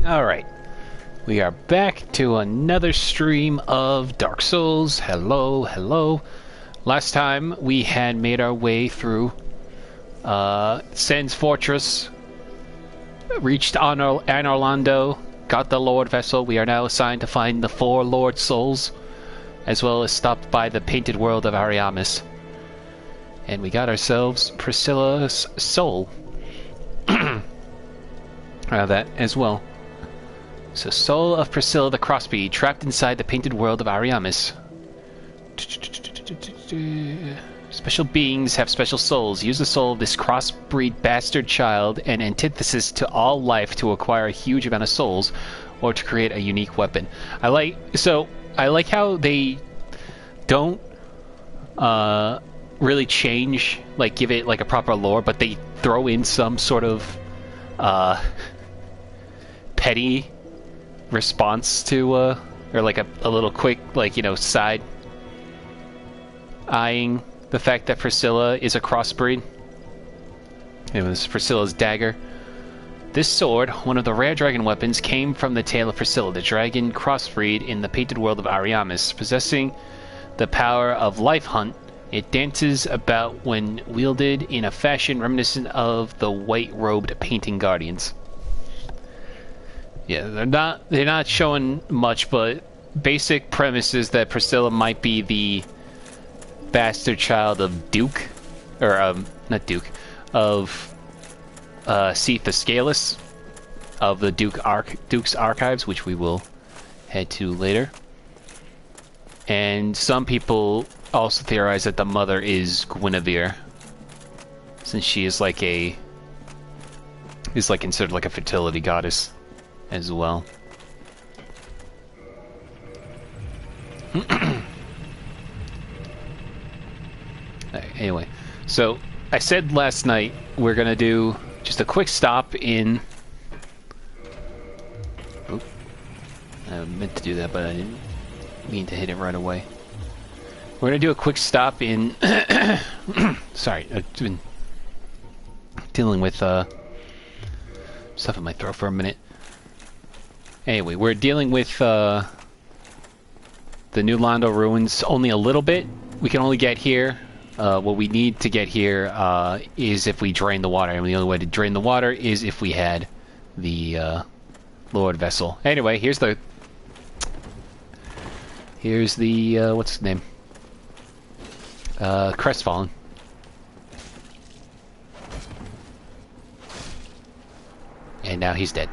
Alright, we are back to another stream of Dark Souls. Hello, hello. Last time we had made our way through Sen's Fortress, reached Anor Londo, got the Lord Vessel. We are now assigned to find the 4 Lord Souls, as well as stopped by the painted world of Ariamis. And we got ourselves Priscilla's soul. That as well. So, soul of Priscilla the Crossbreed, trapped inside the painted world of Ariamis. Special beings have special souls. Use the soul of this crossbreed bastard child, an antithesis to all life, to acquire a huge amount of souls, or to create a unique weapon. I like how they don't really change, like give it like a proper lore, but they throw in some sort of petty response to or like a little quick, like, you know, side eyeing the fact that Priscilla is a crossbreed. It was Priscilla's dagger. This sword, one of the rare dragon weapons, came from the tale of Priscilla, the dragon crossbreed in the painted world of Ariamis. Possessing the power of Life Hunt, it dances about when wielded in a fashion reminiscent of the white-robed painting guardians. Yeah, they're not showing much, but basic premise is that Priscilla might be the bastard child of Duke, or not Duke, of Seath the Scaleless of the Duke's archives, which we will head to later. And some people also theorize that the mother is Guinevere, since she is like considered like a fertility goddess as well. Anyway, so I said last night we're gonna do just a quick stop in... Oh, I meant to do that, but I didn't mean to hit it right away. We're gonna do a quick stop in... Sorry, I've been dealing with stuff in my throat for a minute. Anyway, we're dealing with the New Londo ruins only a little bit. We can only get here. What we need to get here is if we drain the water, and the only way to drain the water is if we had the Lord Vessel. Anyway, here's the what's his name? Crestfallen. And now he's dead.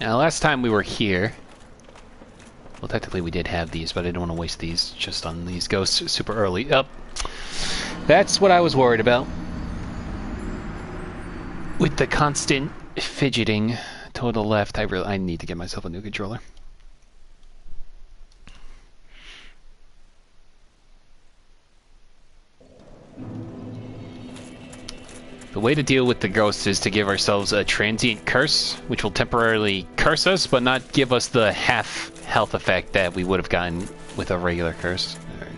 Now, last time we were here... Well, technically we did have these, but I didn't want to waste these just on these ghosts super early. Up. That's what I was worried about. With the constant fidgeting toward the left, I need to get myself a new controller. The way to deal with the ghosts is to give ourselves a transient curse, which will temporarily curse us, but not give us the half health effect that we would have gotten with a regular curse. Alright.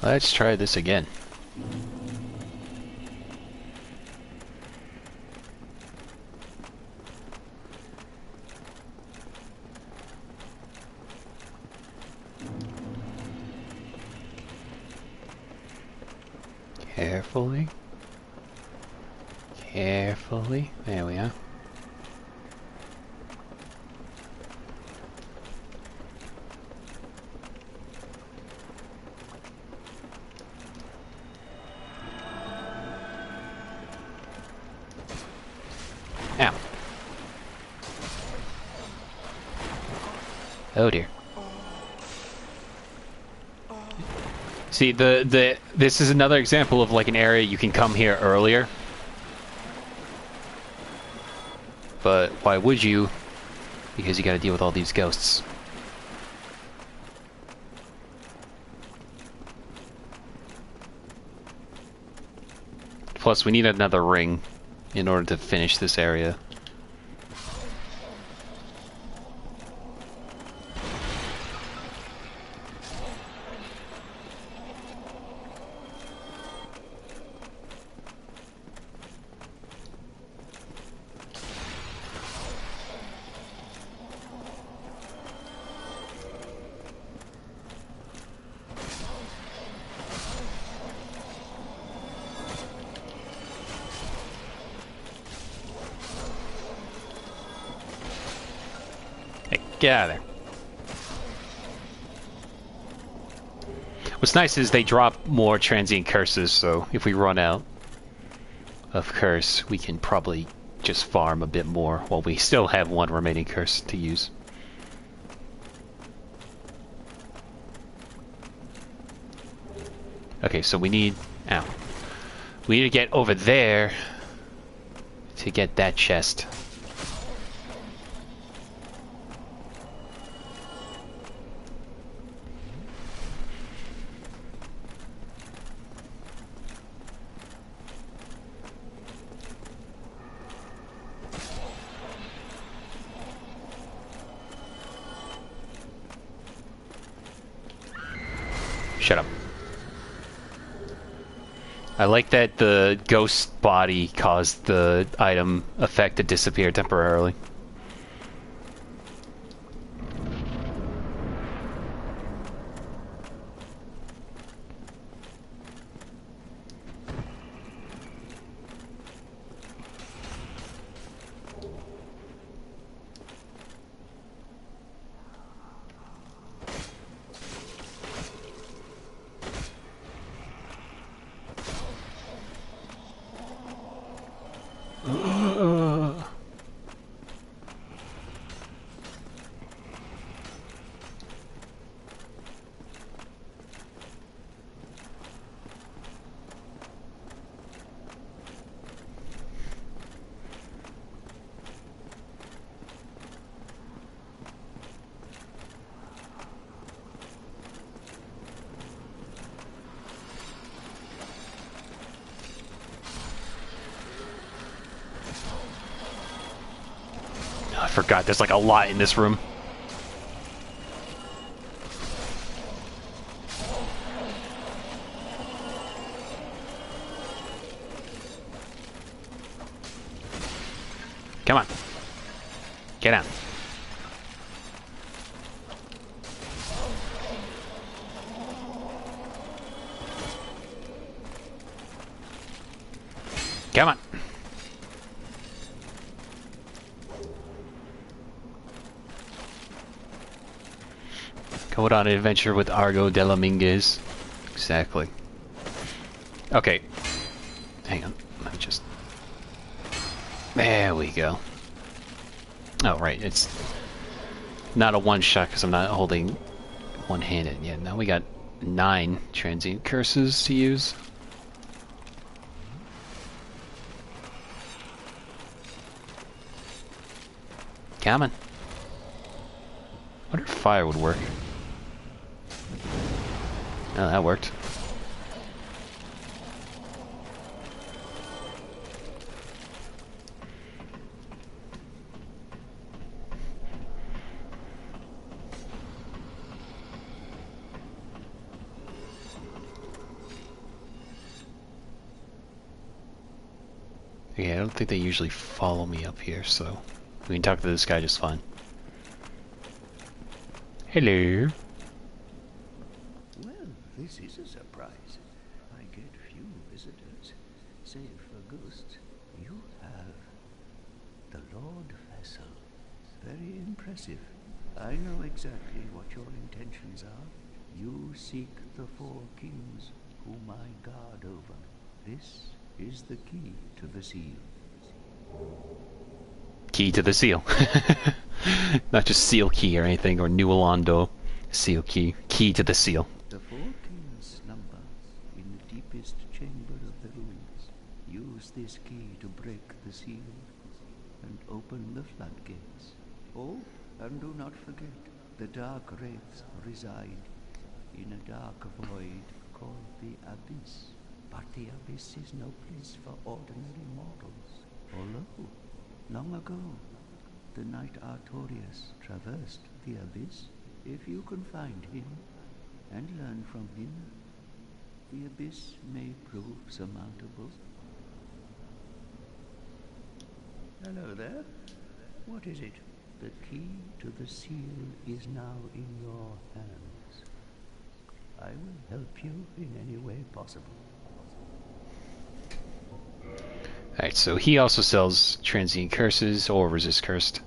Let's try this again. Carefully. Carefully. There we are. Ow. Oh dear. See, this is another example of like an area you can come here earlier. But why would you? Because you gotta deal with all these ghosts. Plus, we need another ring in order to finish this area. Get out of there. What's nice is they drop more transient curses, so if we run out of curse, we can probably just farm a bit more while we still have one remaining curse to use. Okay, so we need... Ow. We need to get over there to get that chest. Shut up. I like that the ghost body caused the item effect to disappear temporarily. I forgot there's like a lot in this room. Come on. Get out. Come on. Going on an adventure with Argo de la Minguez. Exactly. Okay. Hang on. Let me just... There we go. Oh, right. It's not a one-shot because I'm not holding one-handed yet. Now we got 9 transient curses to use. Come on. I wonder if fire would work. Oh, that worked. Yeah, I don't think they usually follow me up here, so we can talk to this guy just fine. Hello. Well, this is a surprise. I get few visitors, save for ghosts. You have the Lord Vessel. Very impressive. I know exactly what your intentions are. You seek the 4 kings, whom I guard over. This is the key to the seal. Key to the seal. Not just seal key or anything, or New Alondo seal key. Key to the seal. The four kings slumber in the deepest chamber of the ruins. Use this key to break the seal and open the floodgates. Oh, and do not forget, the dark wraiths reside in a dark void called the Abyss. But the Abyss is no place for ordinary mortals. Although, long ago, the knight Artorias traversed the Abyss. If you can find him and learn from him, the Abyss may prove surmountable. Hello there. What is it? The key to the seal is now in your hands. I will help you in any way possible. Alright, so he also sells transient curses or resist cursed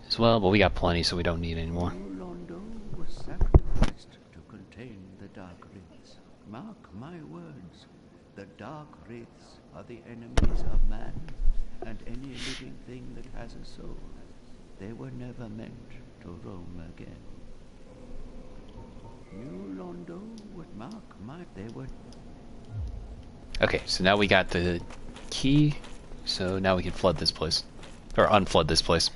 as well, but we got plenty, so we don't need any more. Londo was sacrificed to contain the dark wraiths. Mark my words, the dark wraiths are the enemies of man and any living thing that has a soul. They were never meant to roam again. New Londo would mark my... They were... Okay, so now we got the key, so now we can flood this place. Or unflood this place.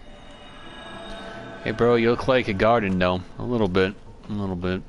Hey bro, you look like a garden gnome. A little bit. A little bit.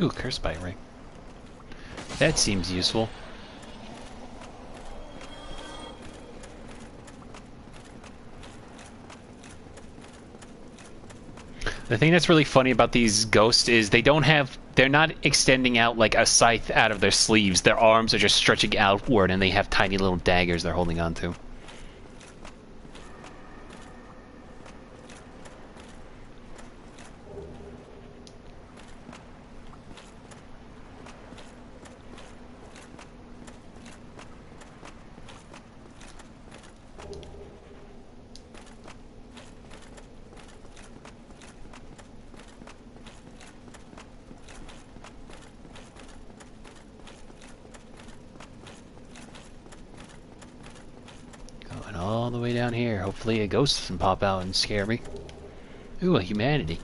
Ooh, curse bite ring. That seems useful. The thing that's really funny about these ghosts is they're not extending out like a scythe out of their sleeves. Their arms are just stretching outward and they have tiny little daggers they're holding on to. All the way down here. Hopefully a ghost doesn't pop out and scare me. Ooh, a humanity.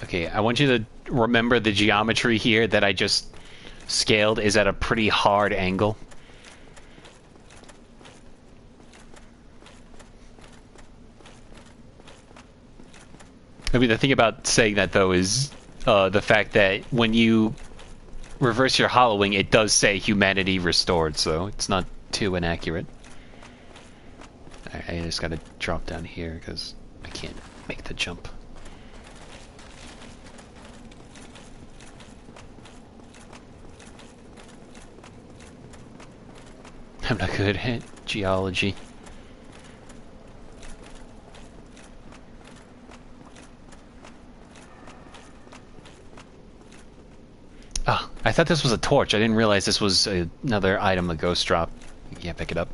Okay, I want you to remember the geometry here that I just scaled is at a pretty hard angle. I mean, the thing about saying that, though, is the fact that when you reverse your hollowing, it does say humanity restored, so it's not too inaccurate. I just gotta drop down here, because I can't make the jump. I'm not good at geology. Oh, I thought this was a torch. I didn't realize this was another item a ghost drop. You can't pick it up.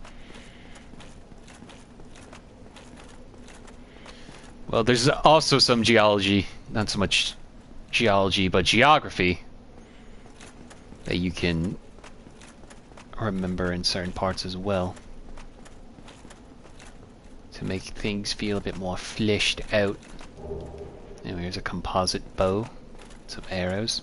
Well, there's also some geology, not so much geology, but geography that you can remember in certain parts as well to make things feel a bit more fleshed out. Anyway, here's a composite bow. Some arrows.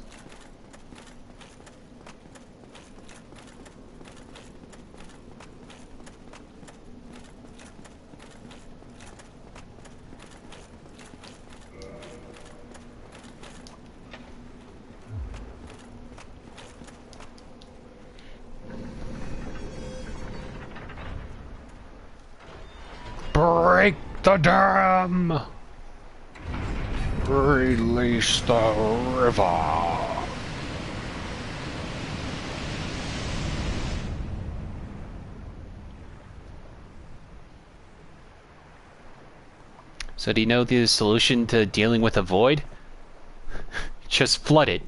Break the dam! Release the river! So do you know the solution to dealing with a void? Just flood it.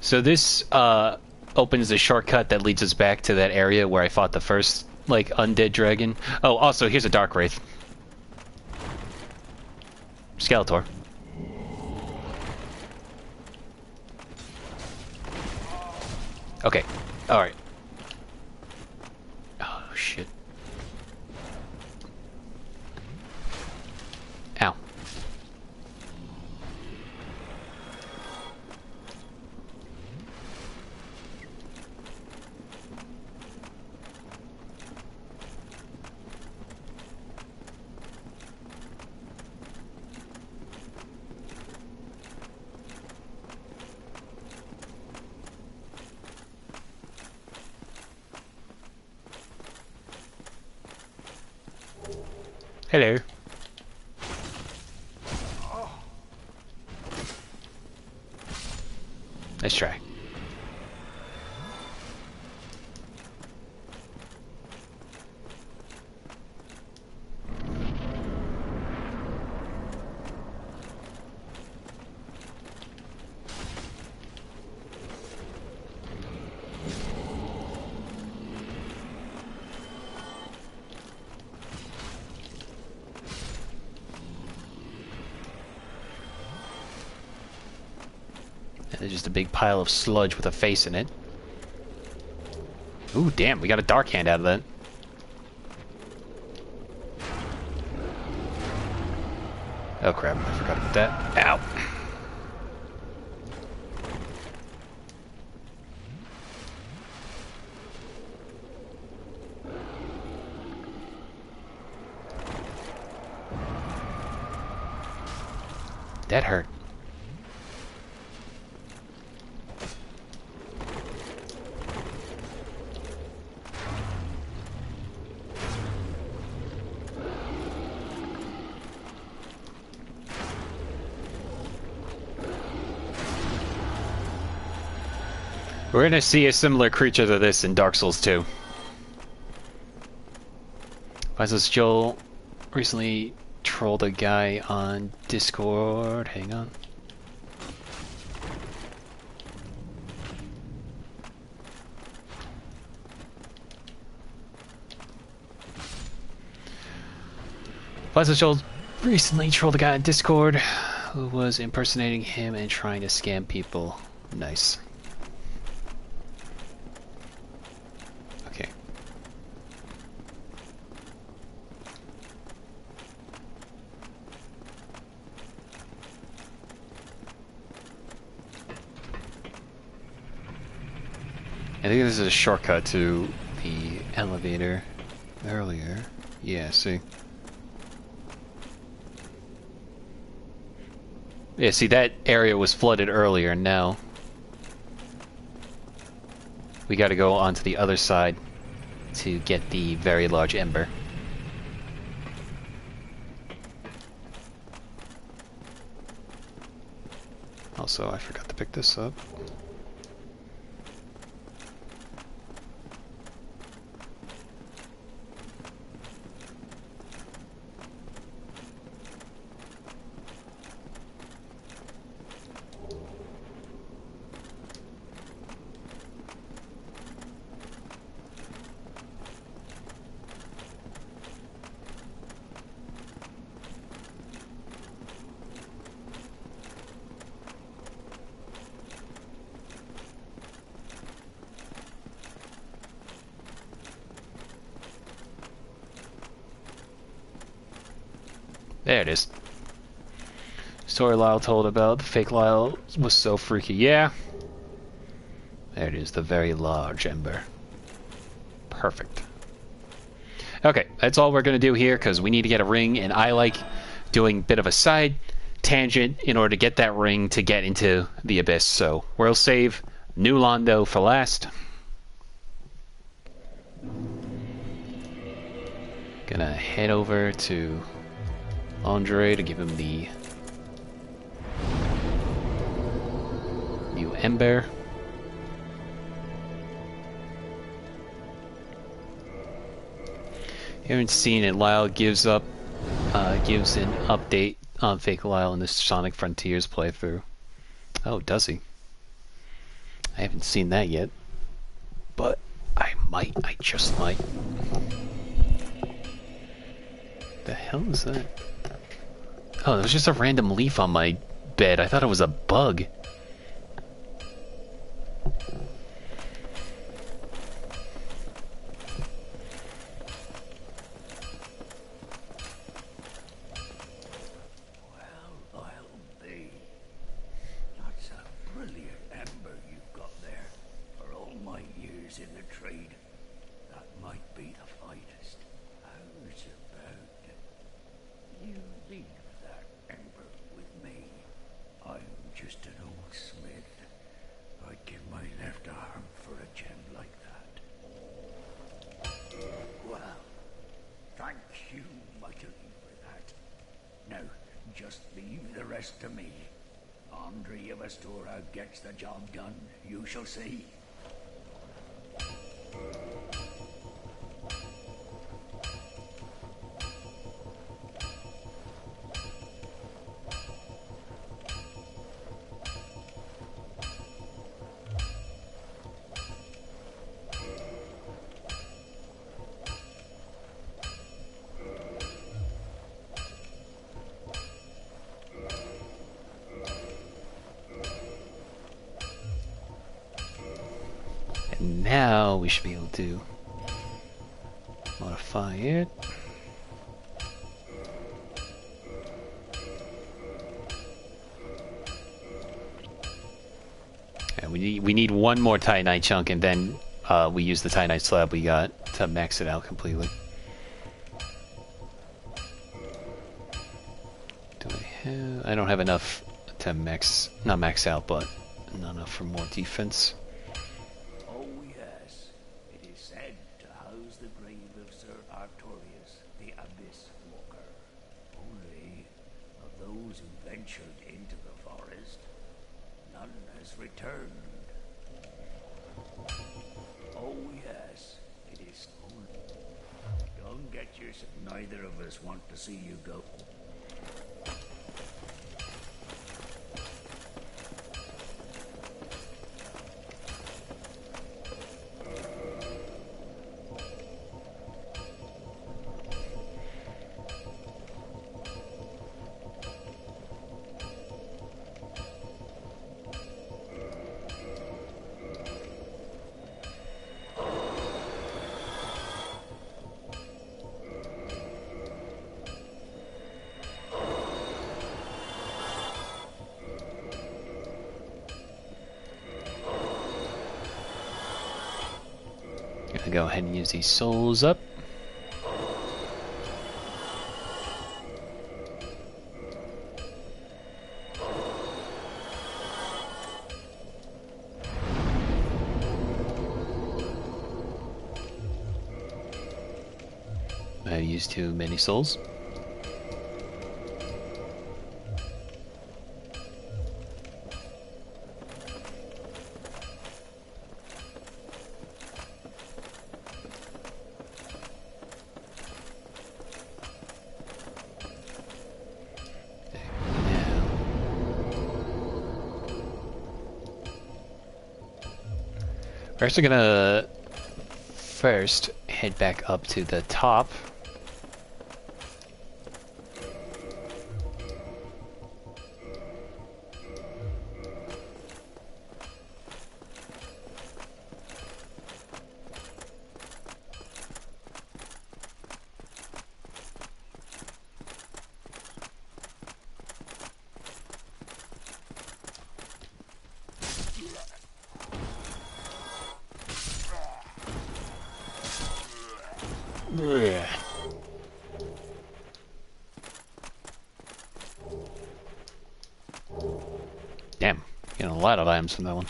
So this opens the shortcut that leads us back to that area where I fought the first, like, undead dragon. Oh, also, here's a Dark Wraith. Skeletor. Okay, alright. Oh, shit. Ow. Hello. Let's try. There's just a big pile of sludge with a face in it. Ooh, damn, we got a dark hand out of that. Oh crap, I forgot about that. Ow! That hurt. We're gonna see a similar creature to this in Dark Souls 2. Visos Joel recently trolled a guy on Discord. Hang on. Visos Joel recently trolled a guy on Discord who was impersonating him and trying to scam people. Nice. Okay. I think this is a shortcut to the elevator earlier. Yeah, see. Yeah, see, that area was flooded earlier, and now we gotta go onto the other side to get the very large ember. Also, I forgot to pick this up. There it is. Story Lyle told about. The fake Lyle was so freaky. Yeah. There it is, the very large ember. Perfect. Okay, that's all we're going to do here, because we need to get a ring, and I like doing a bit of a side tangent in order to get that ring to get into the abyss. So we'll save New Londo for last. Gonna head over to Andre to give him the new ember. Haven't seen it. Lyle gives an update on Fake Lyle in this Sonic Frontiers playthrough. Oh, does he? I haven't seen that yet, but I just might. The hell is that? Oh, there was just a random leaf on my bed. I thought it was a bug. Just leave the rest to me. Andre of Astora gets the job done. You shall see. Now we should be able to modify it. And we need one more Titanite chunk, and then we use the Titanite slab we got to max it out completely. Do I have? I don't have enough to not max out, but not enough for more defense. Returned. Oh yes, it is. Don't get yourself. Neither of us want to see you go. Gonna go ahead and use these souls up. I used too many souls. We're actually gonna first head back up to the top. Blech. Damn, getting a lot of items from that one.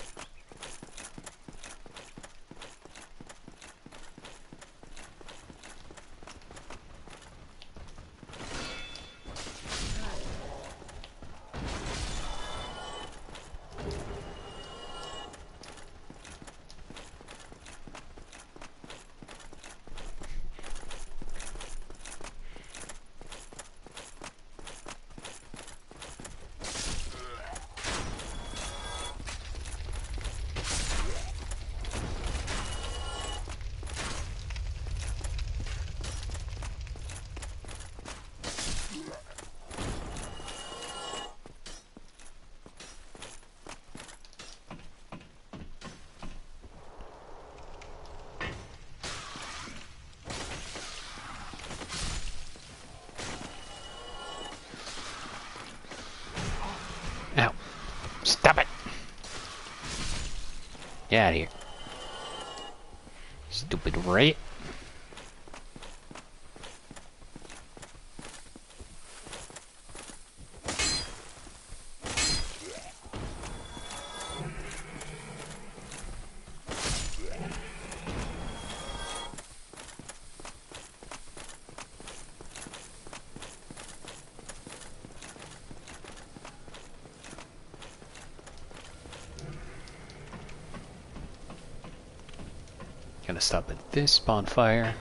Ow. Stop it! Get out of here. Stupid rat. Gonna stop at this bonfire.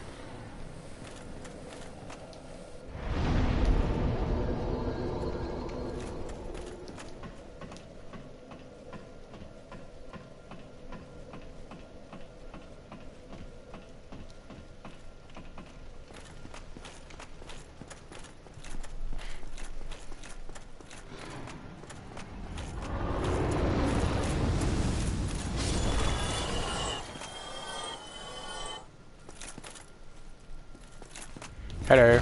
Hello.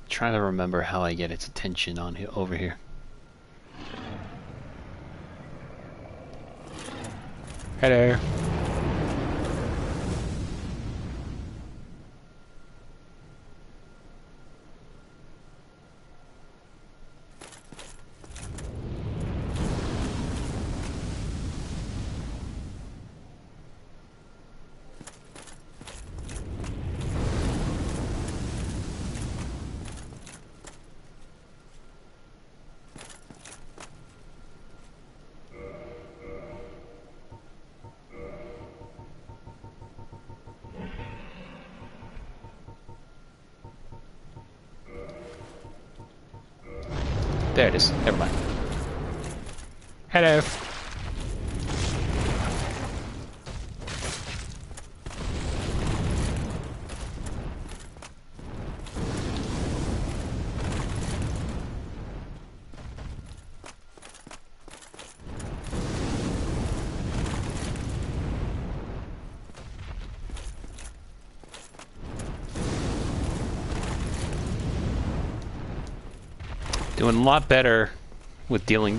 Trying to remember how I get its attention on over here. Hello. There it is. Never mind. Hello. Doing a lot better with dealing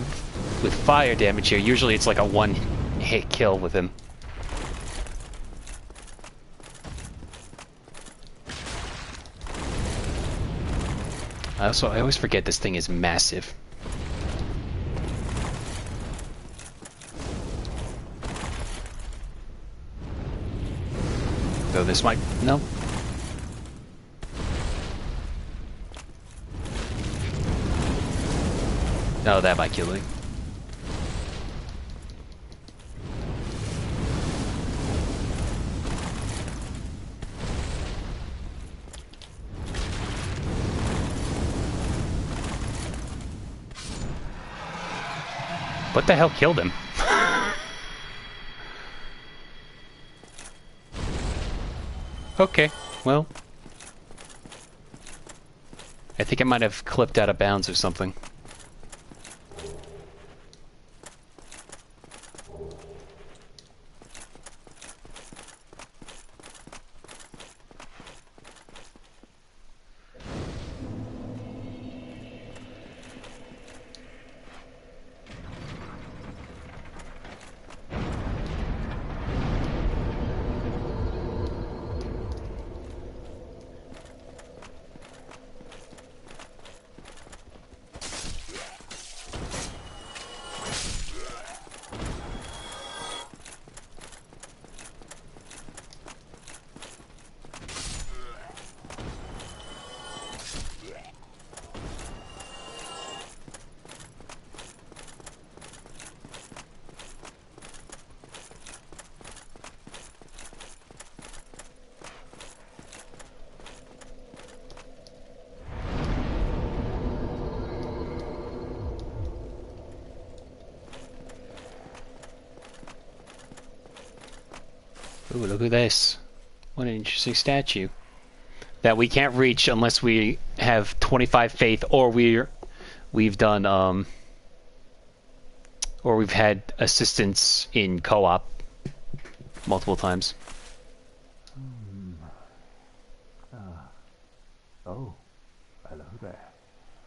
with fire damage here. Usually it's like a one-hit kill with him. I always forget this thing is massive. So this might... no. No, that might kill him. What the hell killed him? Okay, well. I think it might have clipped out of bounds or something. Ooh, look at this. What an interesting statue. That we can't reach unless we have 25 faith, or we've done or we've had assistance in co-op multiple times. Oh, hello there.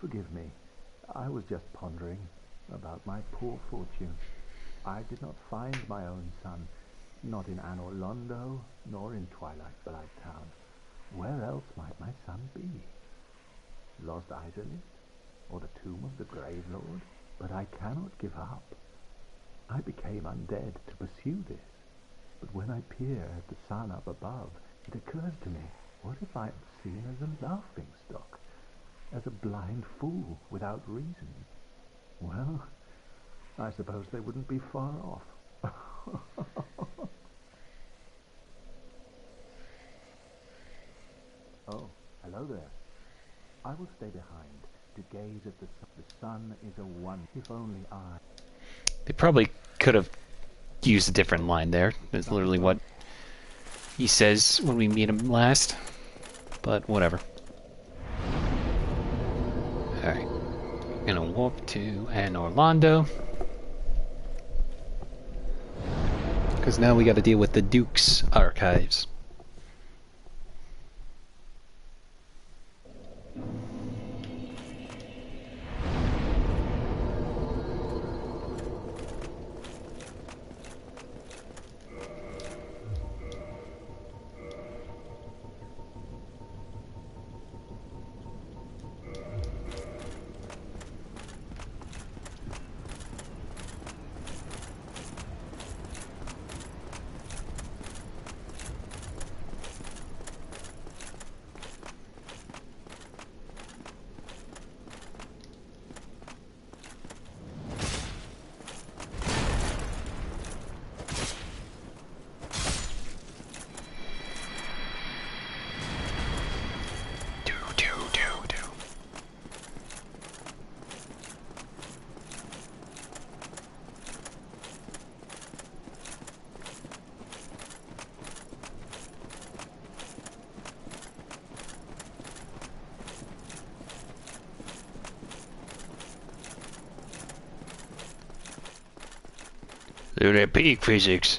Forgive me. I was just pondering about my poor fortune. I did not find my own son, not in Anor Londo, nor in Twilight Blighttown. Where else might my son be? Lost Isolate? Or the tomb of the Grave Lord? But I cannot give up. I became undead to pursue this. But when I peer at the sun up above, it occurs to me, what if I am seen as a laughingstock? As a blind fool without reason? Well, I suppose they wouldn't be far off. Oh, hello there. I will stay behind to gaze at the sun. The sun is a one. If only I... They probably could have used a different line there. That's literally what he says when we meet him last. But whatever. Alright. Gonna warp to Anor Londo. Because now we gotta deal with the Duke's archives. Look at that peak physics.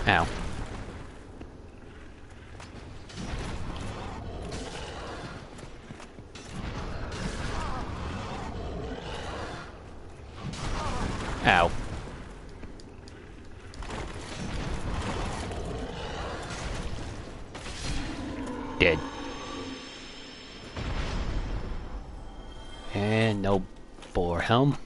Ow. Ow. Dead. And no boar helm.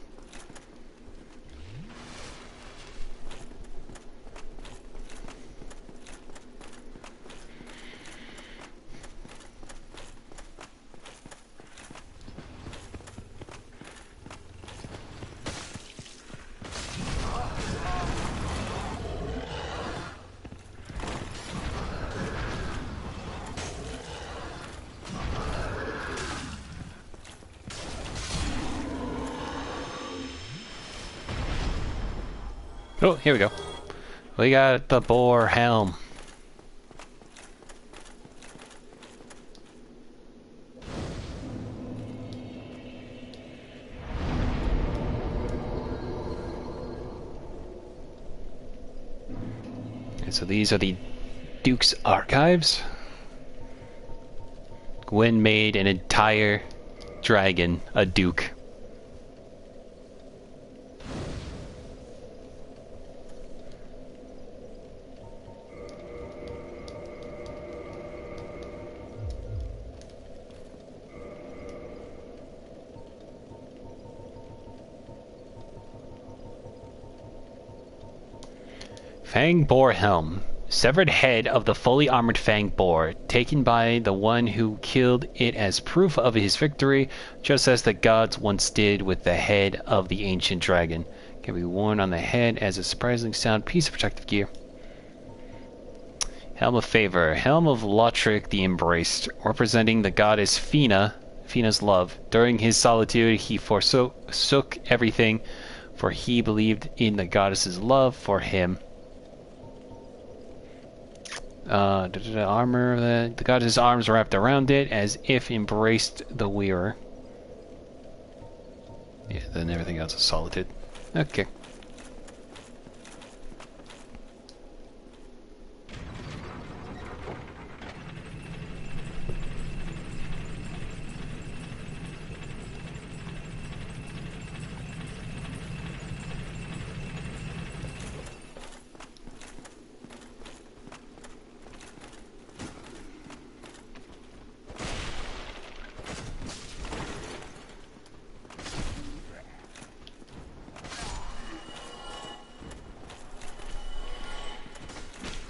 Oh, here we go. We got the boar helm. And so these are the Duke's archives. Gwen made an entire dragon a Duke. Fang Boar Helm. Severed head of the fully armored Fang Boar, taken by the one who killed it as proof of his victory, just as the gods once did with the head of the ancient dragon. Can be worn on the head as a surprisingly sound piece of protective gear. Helm of Favor. Helm of Lothric the Embraced, representing the goddess Fina's love. During his solitude, he forsook everything, for he believed in the goddess's love for him. Armor. The goddess's arms wrapped around it, as if embraced the wearer. Yeah, then everything else is solitude. Okay.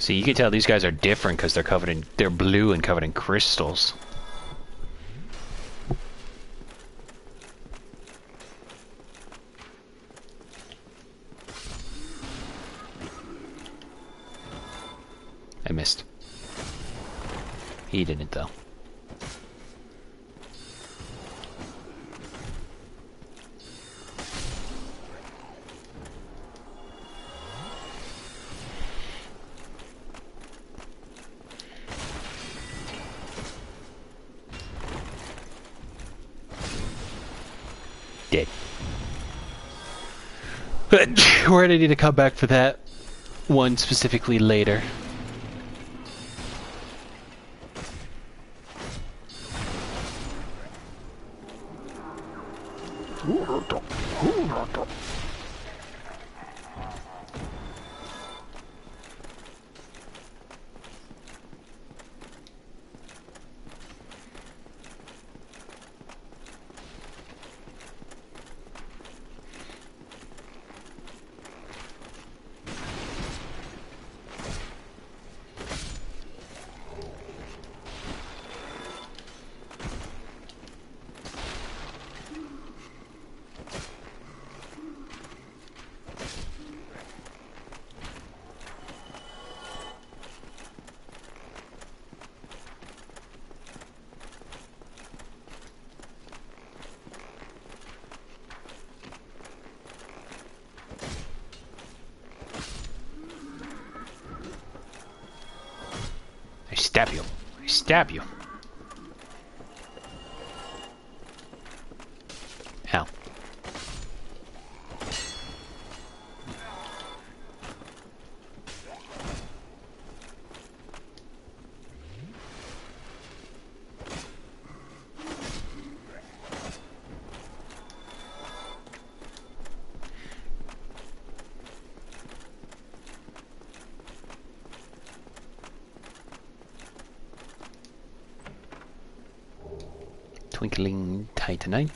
See, you can tell these guys are different because they're blue and covered in crystals. I missed. He didn't though. Dead. But we're gonna need to come back for that one specifically later. Stab you. I stab you. Ow. Twinkling Titanite.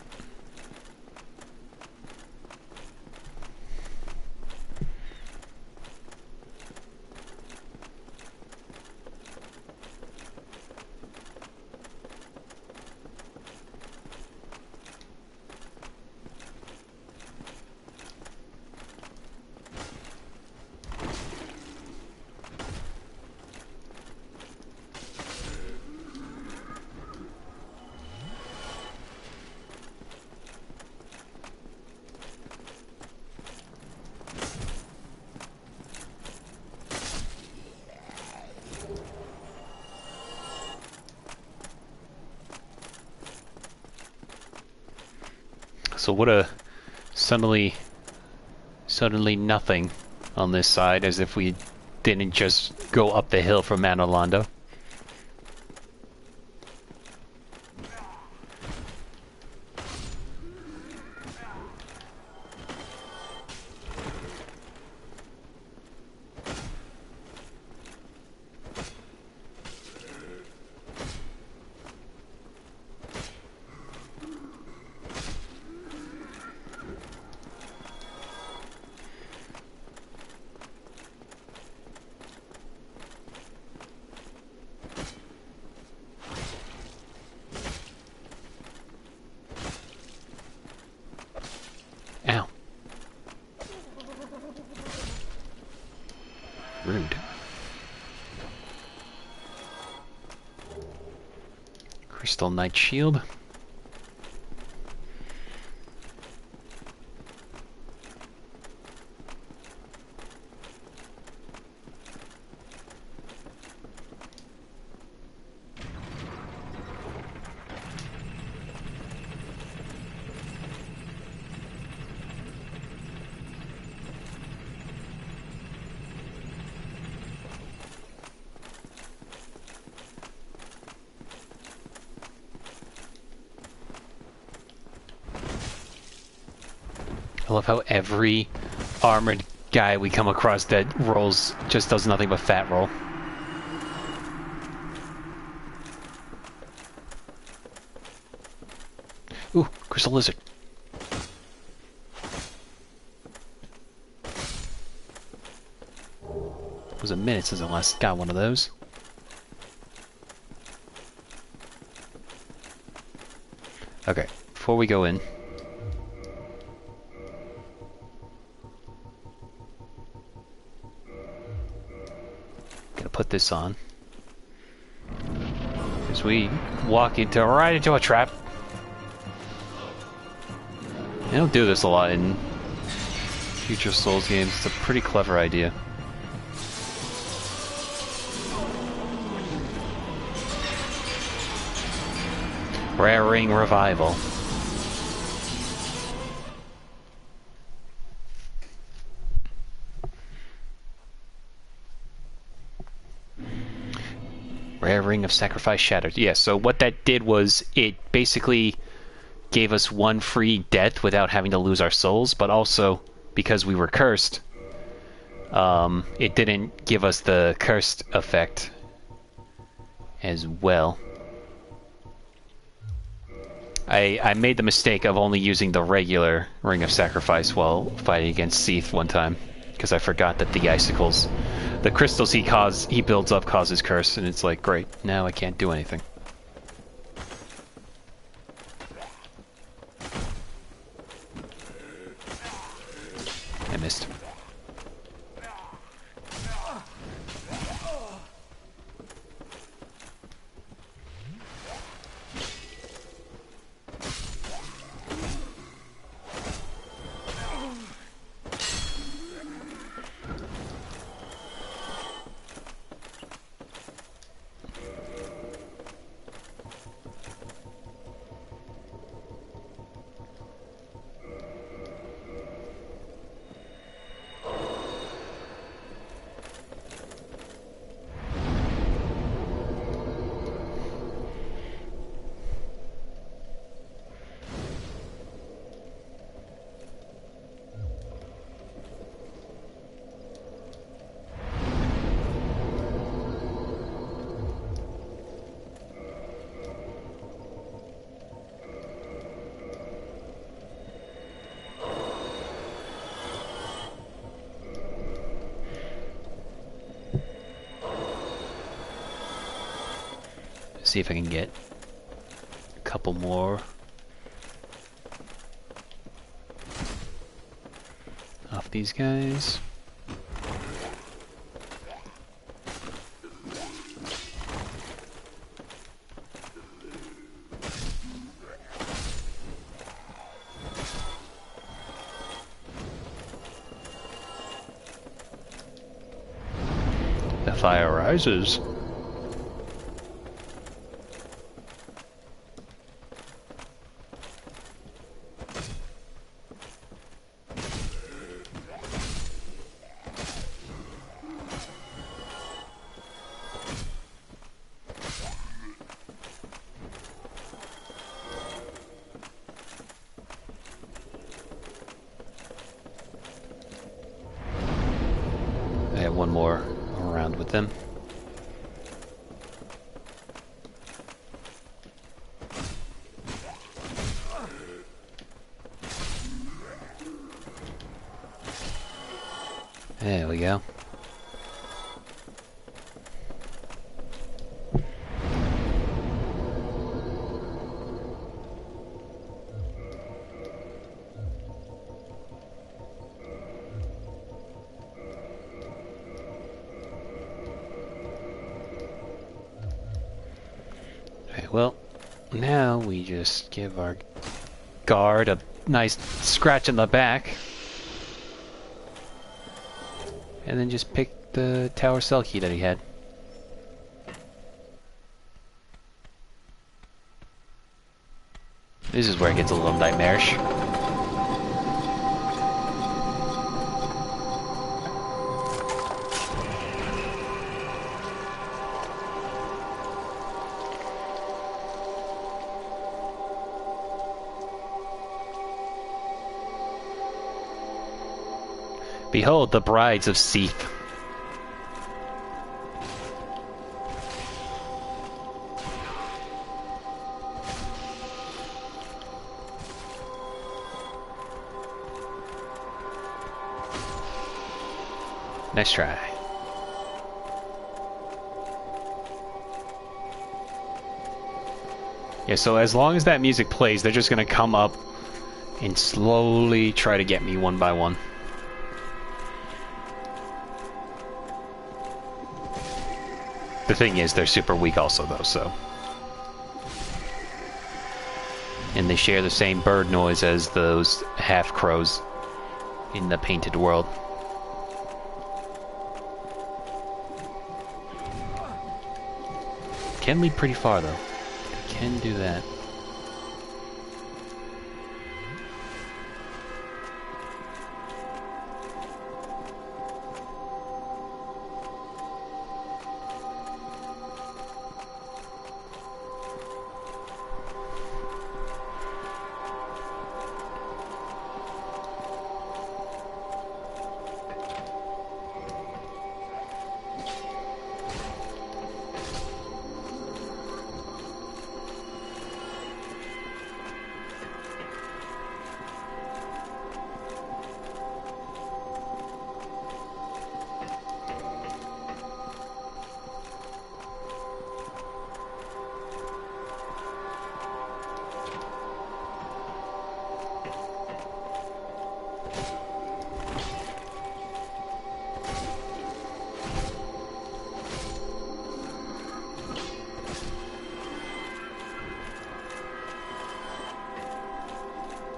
So what a suddenly nothing on this side, as if we didn't just go up the hill from Manolondo. Ow. Rude. Crystal Knight Shield. I love how every armored guy we come across that rolls just does nothing but fat roll. Ooh, crystal lizard. It was a minute since I last got one of those. Okay, before we go in, gonna put this on because we walk right into a trap. They don't do this a lot in future Souls games. It's a pretty clever idea. Rare Ring Revival. Rare Ring of Sacrifice Shattered. Yeah, so what that did was it basically gave us one free death without having to lose our souls, but also, because we were cursed, it didn't give us the cursed effect as well. I made the mistake of only using the regular Ring of Sacrifice while fighting against Seath one time, because I forgot that the icicles, the crystals he builds up causes curse, and it's like, great, now I can't do anything. I missed. See if I can get a couple more off these guys. The fire rises. I have one more around with them. There we go. Well, Now we just give our guard a nice scratch in the back. And then just pick the tower cell key that he had. This is where it gets a little nightmarish. Behold the brides of Seath. Nice try. Yeah, so as long as that music plays, they're just gonna come up and slowly try to get me one by one. The thing is, they're super weak also, though, so... And they share the same bird noise as those half-crows in the Painted World. Can lead pretty far, though. They can do that.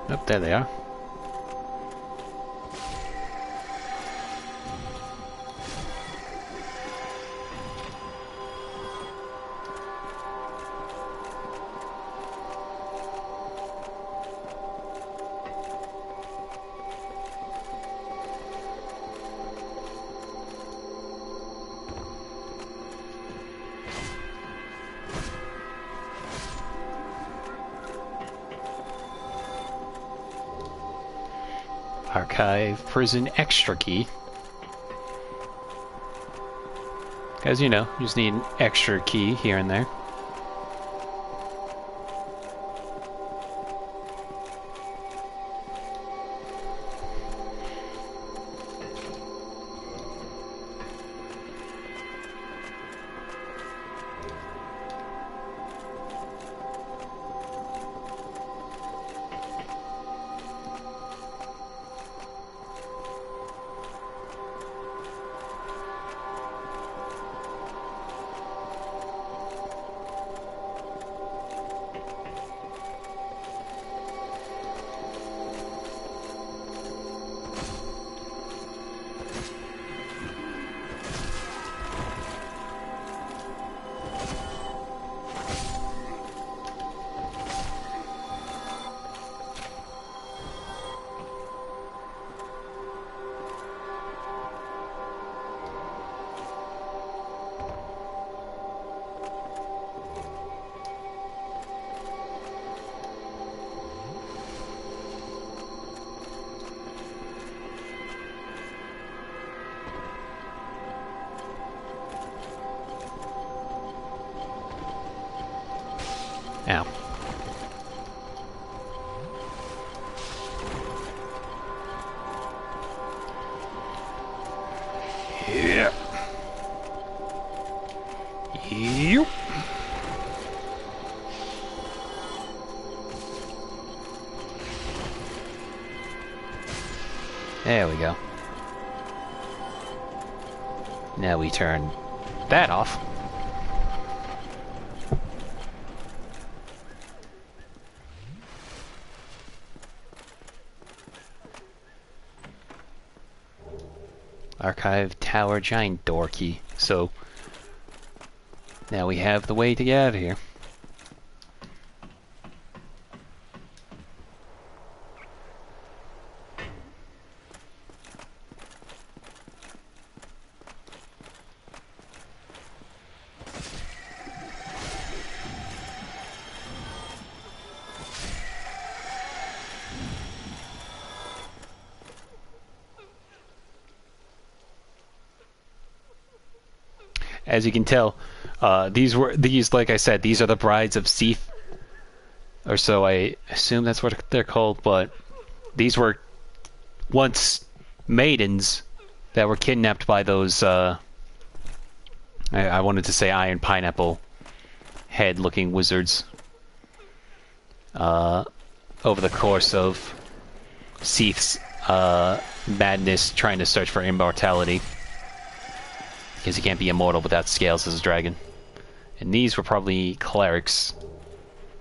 Oh, there they are. Archive prison extra key. As you know, you just need an extra key here and there. Ow. Yeah. Yep. There we go. Now we turn that off. Archive Tower Giant Door Key. So now we have the way to get out of here. As you can tell, these like I said, these are the brides of Seath, or so I assume that's what they're called. But these were once maidens that were kidnapped by those. I wanted to say iron pineapple head-looking wizards. Over the course of Seath's madness, trying to search for immortality. Because he can't be immortal without scales as a dragon. And these were probably clerics.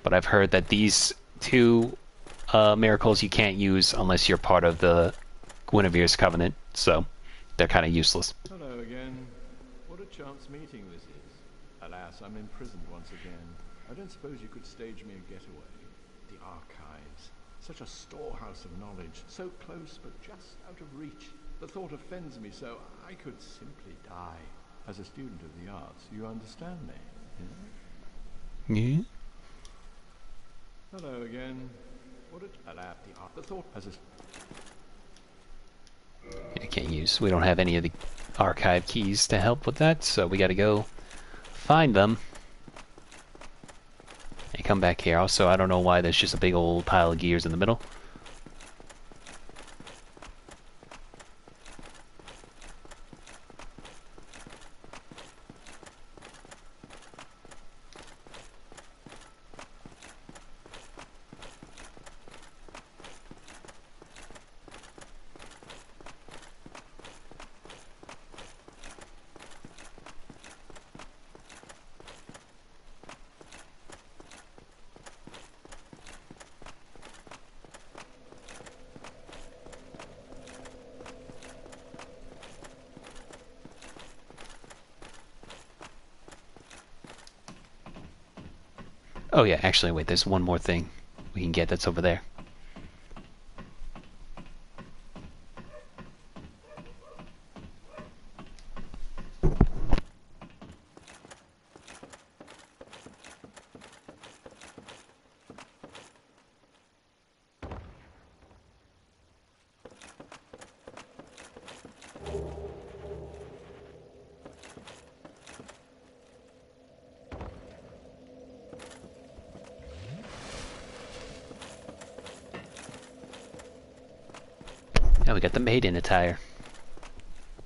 But I've heard that these two miracles you can't use unless you're part of the Guinevere's Covenant. So they're kind of useless. Hello again. What a chance meeting this is. Alas, I'm imprisoned once again. I don't suppose you could stage me a getaway. The archives. Such a storehouse of knowledge. So close, but just out of reach. The thought offends me so I could simply die. As a student of the arts, you understand me? Yeah? Hello again. What a the thought as a I can't use. We don't have any of the archive keys to help with that, so we gotta go find them and come back here. Also, I don't know why there's just a big old pile of gears in the middle. Oh yeah, actually wait, there's one more thing we can get that's over there. Now we got the maiden attire.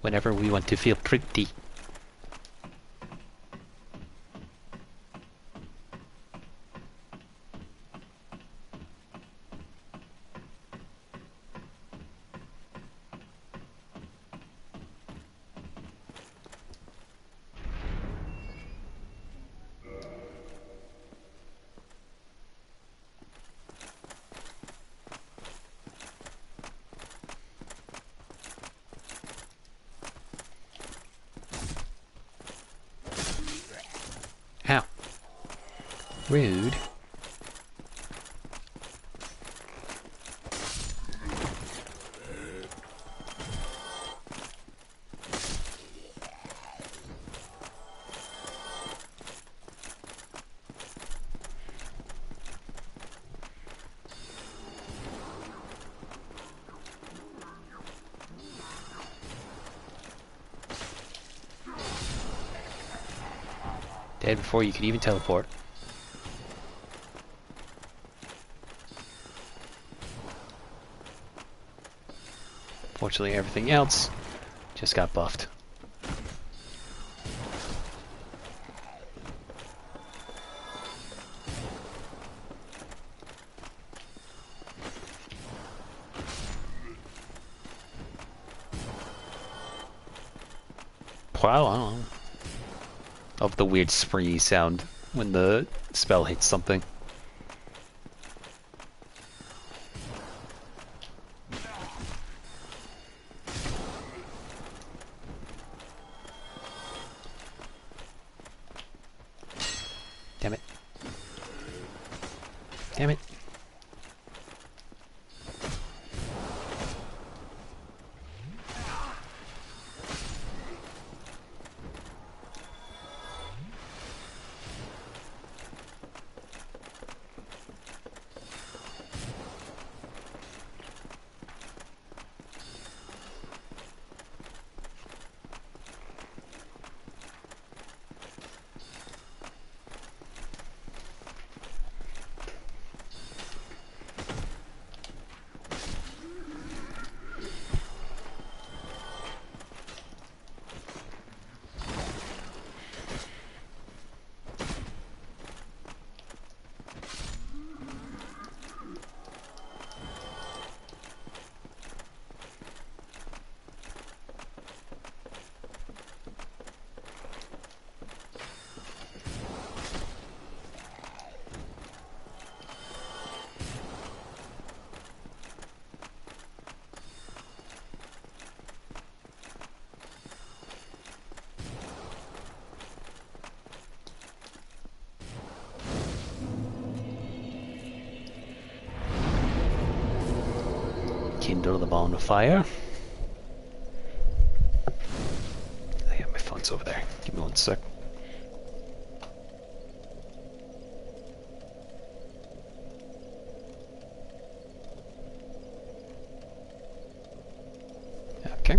Whenever we want to feel pretty. Ow. Rude. Dead before you could even teleport. Fortunately, everything else just got buffed. Wow, I don't know. Of the weird springy sound when the spell hits something. Damn it. Kindle the bonfire. Yeah, my phone's over there. Give me one sec. Okay.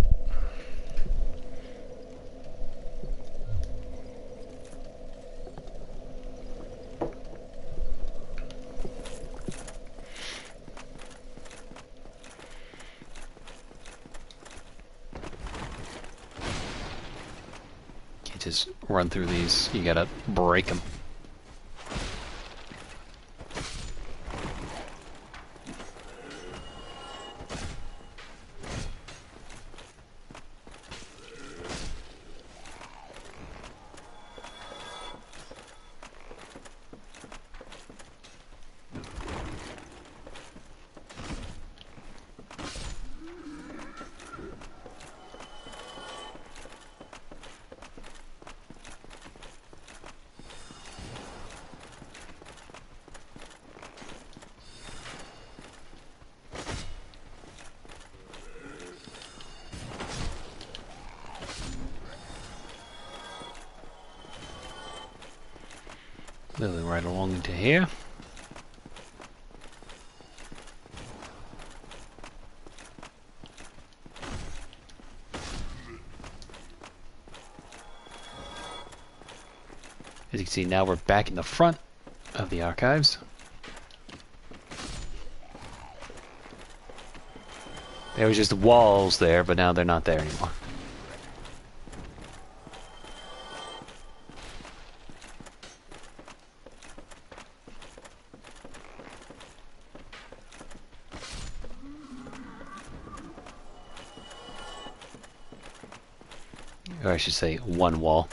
Just run through these. You gotta break them. Moving right along into here. As you can see, now we're back in the front of the archives. There was just walls there, but now they're not there anymore. Or I should say one wall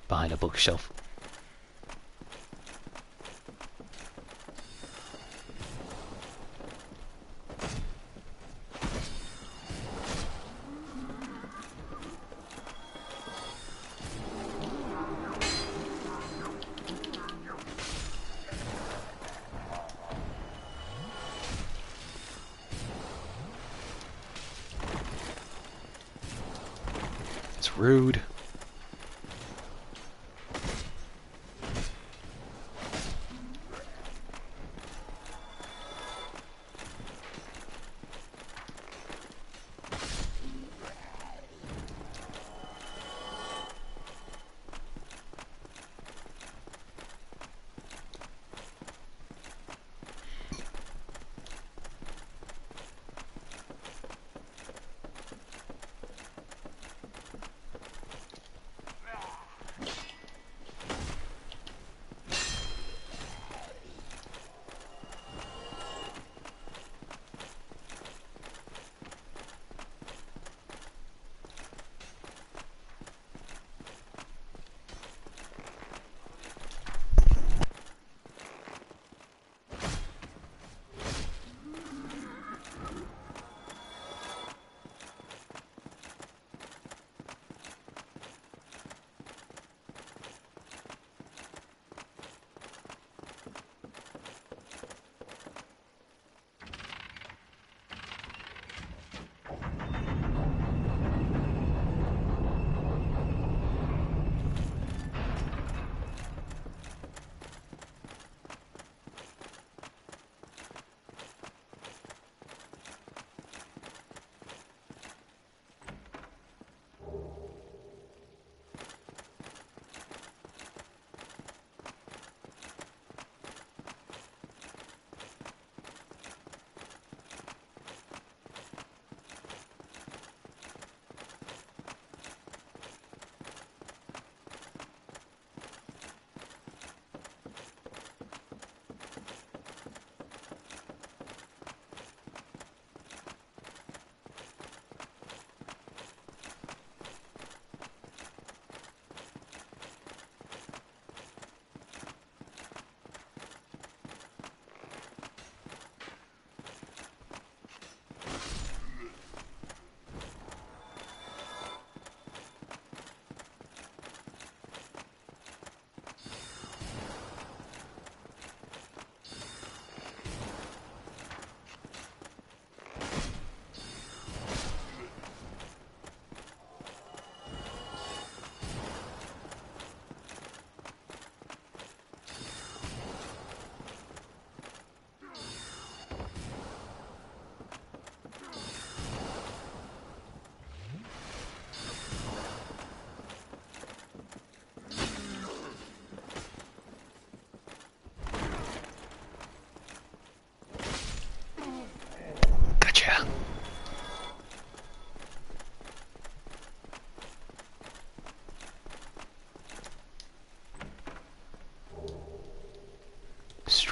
behind a bookshelf. It's rude.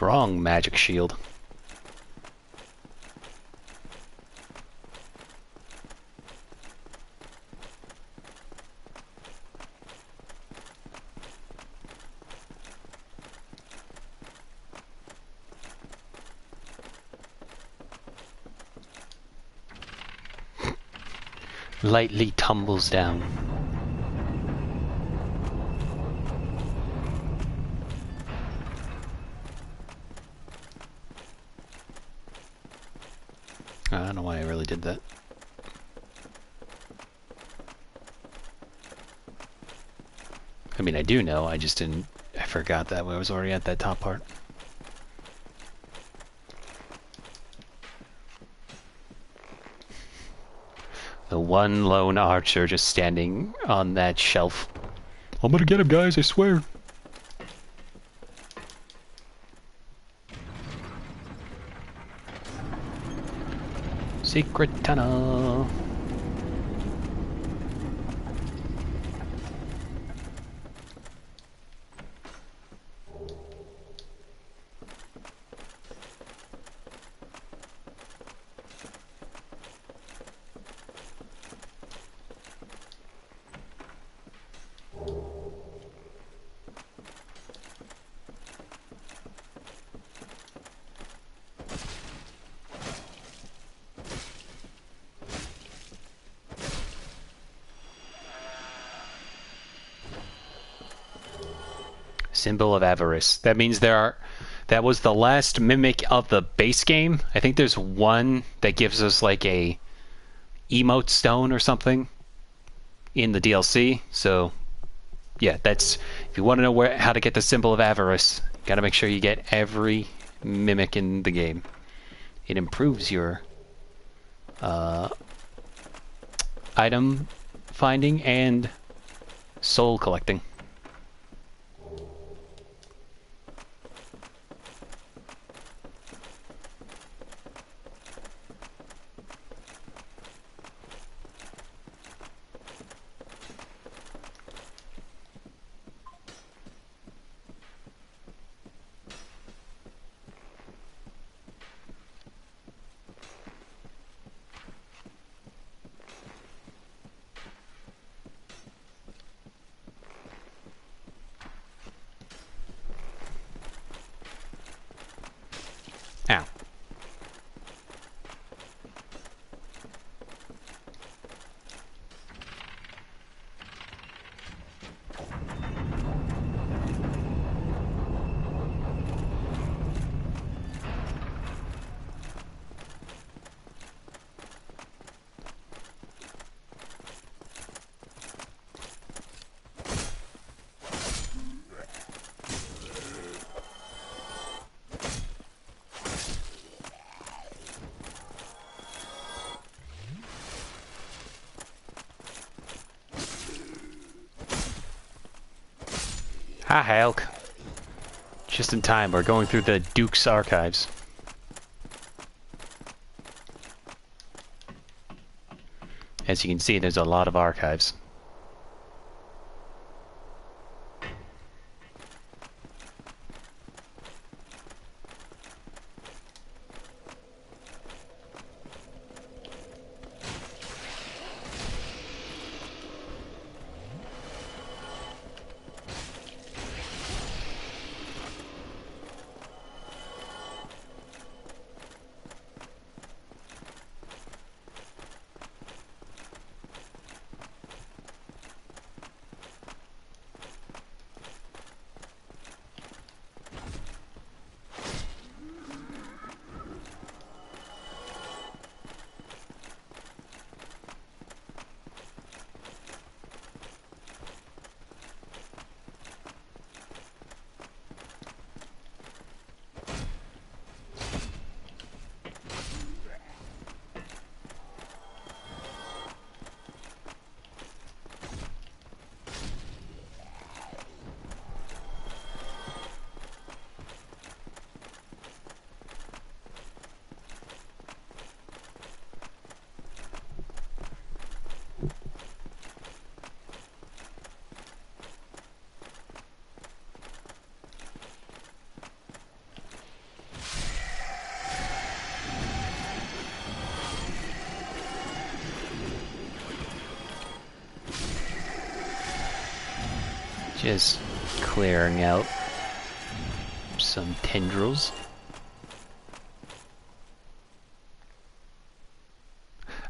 strong magic shield. Lightly tumbles down. I don't know why I really did that. I mean, I do know, I just didn't... I forgot that I was already at that top part. The one lone archer just standing on that shelf. I'm gonna get him, guys, I swear. Secret tunnel. Symbol of avarice. That means that was the last mimic of the base game. I think there's one that gives us like a emote stone or something in the DLC. So yeah, that's, if you want to know how to get the symbol of avarice, got to make sure you get every mimic in the game. It improves your item finding and soul collecting. Ow. Hi, Hulk. Just in time, we're going through the Duke's archives. As you can see, there's a lot of archives. Just clearing out some tendrils.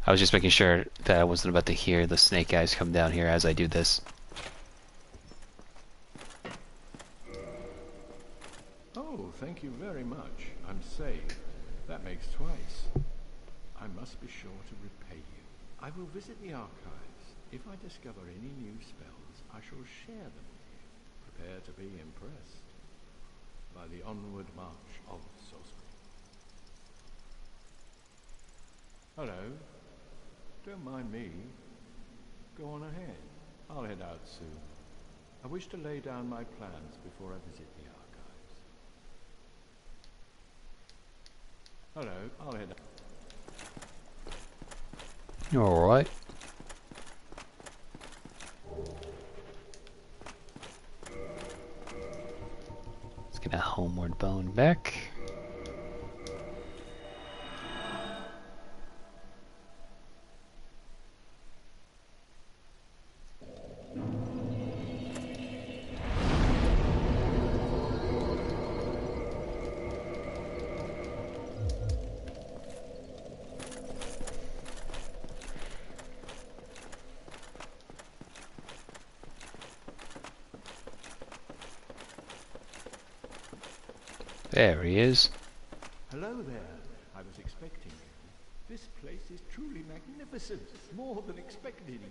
I was just making sure that I wasn't about to hear the snake guys come down here as I do this. Oh, thank you very much. I'm saved. That makes twice. I must be sure to repay you. I will visit the archives. If I discover any new spells, I shall share them with you. Prepare to be impressed by the onward march of sorcery. Hello. Don't mind me. Go on ahead. I'll head out soon. I wish to lay down my plans before I visit the archives. Hello, I'll head out. Alright. Let's get a homeward bound back. There he is. Hello there. I was expecting you. This place is truly magnificent. More than expected even.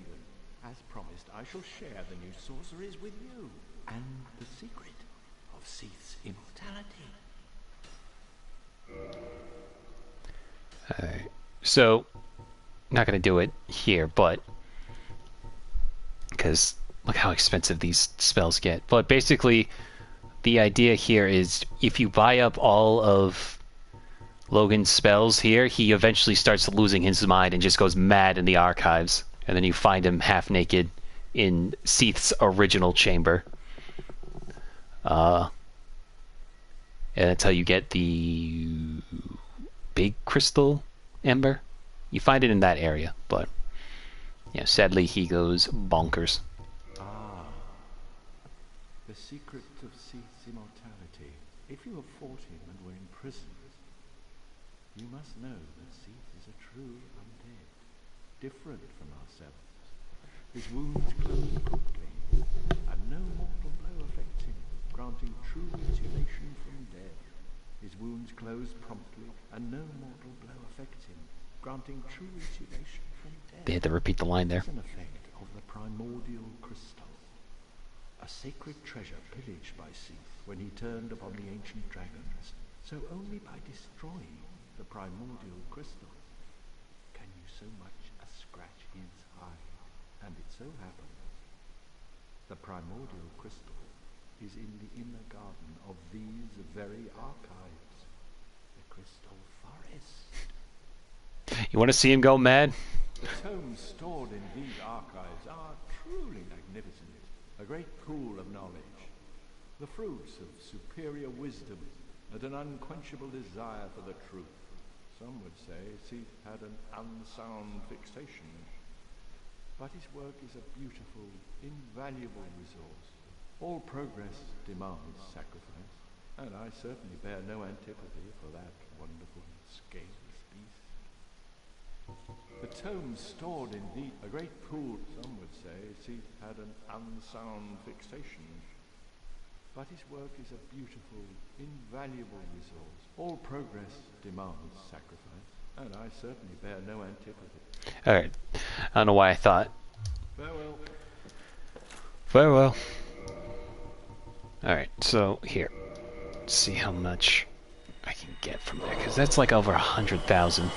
As promised, I shall share the new sorceries with you. And the secret of Seath's immortality. Alright. So, not gonna do it here, but... because look how expensive these spells get. But basically... the idea here is if you buy up all of Logan's spells here, he eventually starts losing his mind and just goes mad in the archives. And then you find him half naked in Seath's original chamber. And that's how you get the big crystal ember. You find it in that area, but yeah, sadly he goes bonkers. The secret of Seath's immortality. If you have fought him and were imprisoned, you must know that Seath is a true undead, different from ourselves. His wounds close quickly, and no mortal blow affects him, granting true insulation from death. His wounds close promptly, and no mortal blow affects him, granting true insulation from death. They had to repeat the line there. It's an effect of the primordial crystal. A sacred treasure pillaged by Seath when he turned upon the ancient dragons. So only by destroying the primordial crystal can you so much as scratch his hide. And it so happens the primordial crystal is in the inner garden of these very archives, the Crystal Forest. You want to see him go mad? The tomes stored in these archives are truly magnificent. A great pool of knowledge, the fruits of superior wisdom, and an unquenchable desire for the truth. Some would say Seath had an unsound fixation, but his work is a beautiful, invaluable resource. All progress demands sacrifice, and I certainly bear no antipathy for that wonderful, scaleless beast. The tomes stored in a great pool, some would say Seath had an unsound fixation, but his work is a beautiful, invaluable resource. All progress demands sacrifice, and I certainly bear no antipathy. Alright. I don't know why I thought. Farewell. Farewell. Alright, so here. Let's see how much I can get from there, because that's like over 100,000.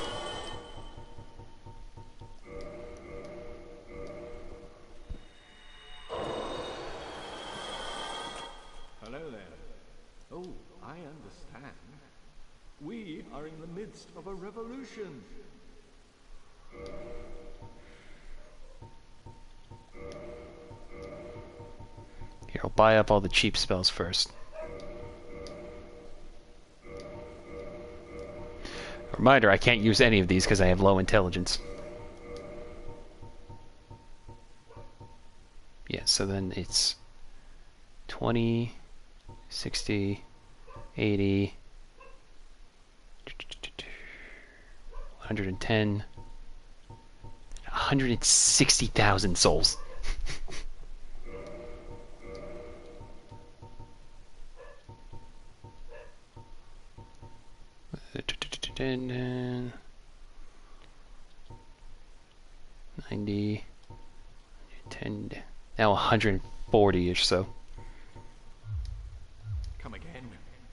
We are in the midst of a revolution. Here, I'll buy up all the cheap spells first. Reminder, I can't use any of these because I have low intelligence. Yeah, so then it's 20, 60, 80, 110, 160,000 souls. And 90, 10, now 140 or so. Come again.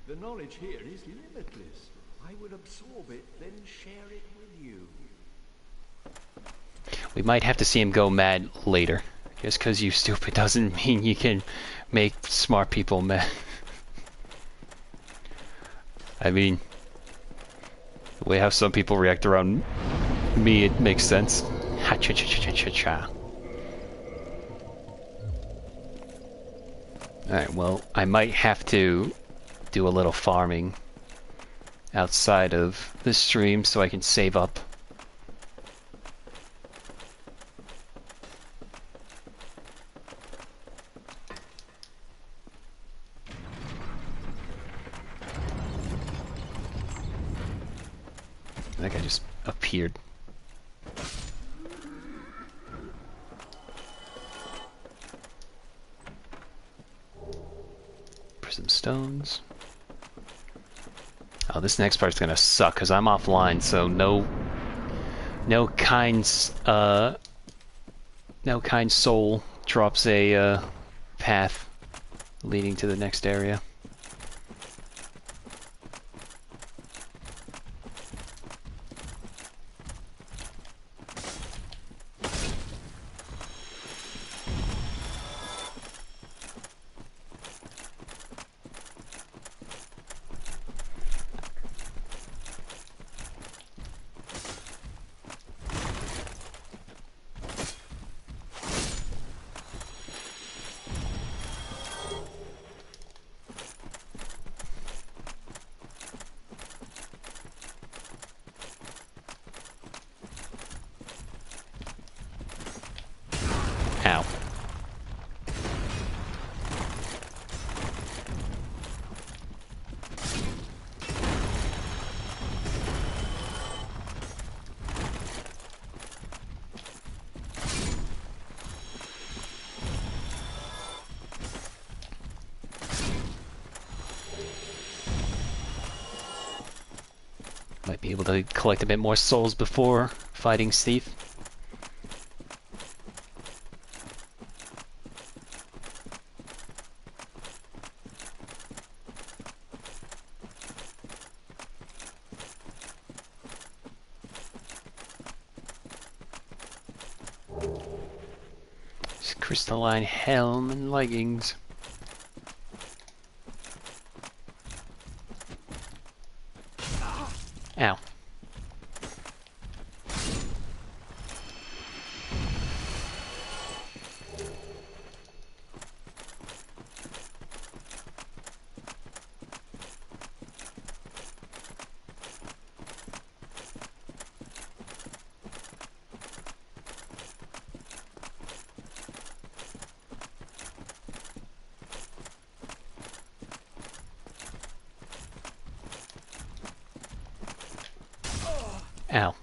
The knowledge here is limitless. I will absorb it, then share it with you. We might have to see him go mad later. Just because you stupid doesn't mean you can make smart people mad. I mean, the way how some people react around me, it makes sense. Ha cha cha cha cha cha. Alright, well, I might have to do a little farming outside of the stream so I can save up. I think I just appeared. Prism stones. Oh, this next part's gonna suck because I'm offline, so no kind soul drops a path leading to the next area. Ow. Might be able to collect a bit more souls before fighting Steve. Crystalline helm and leggings. Ow. Ow.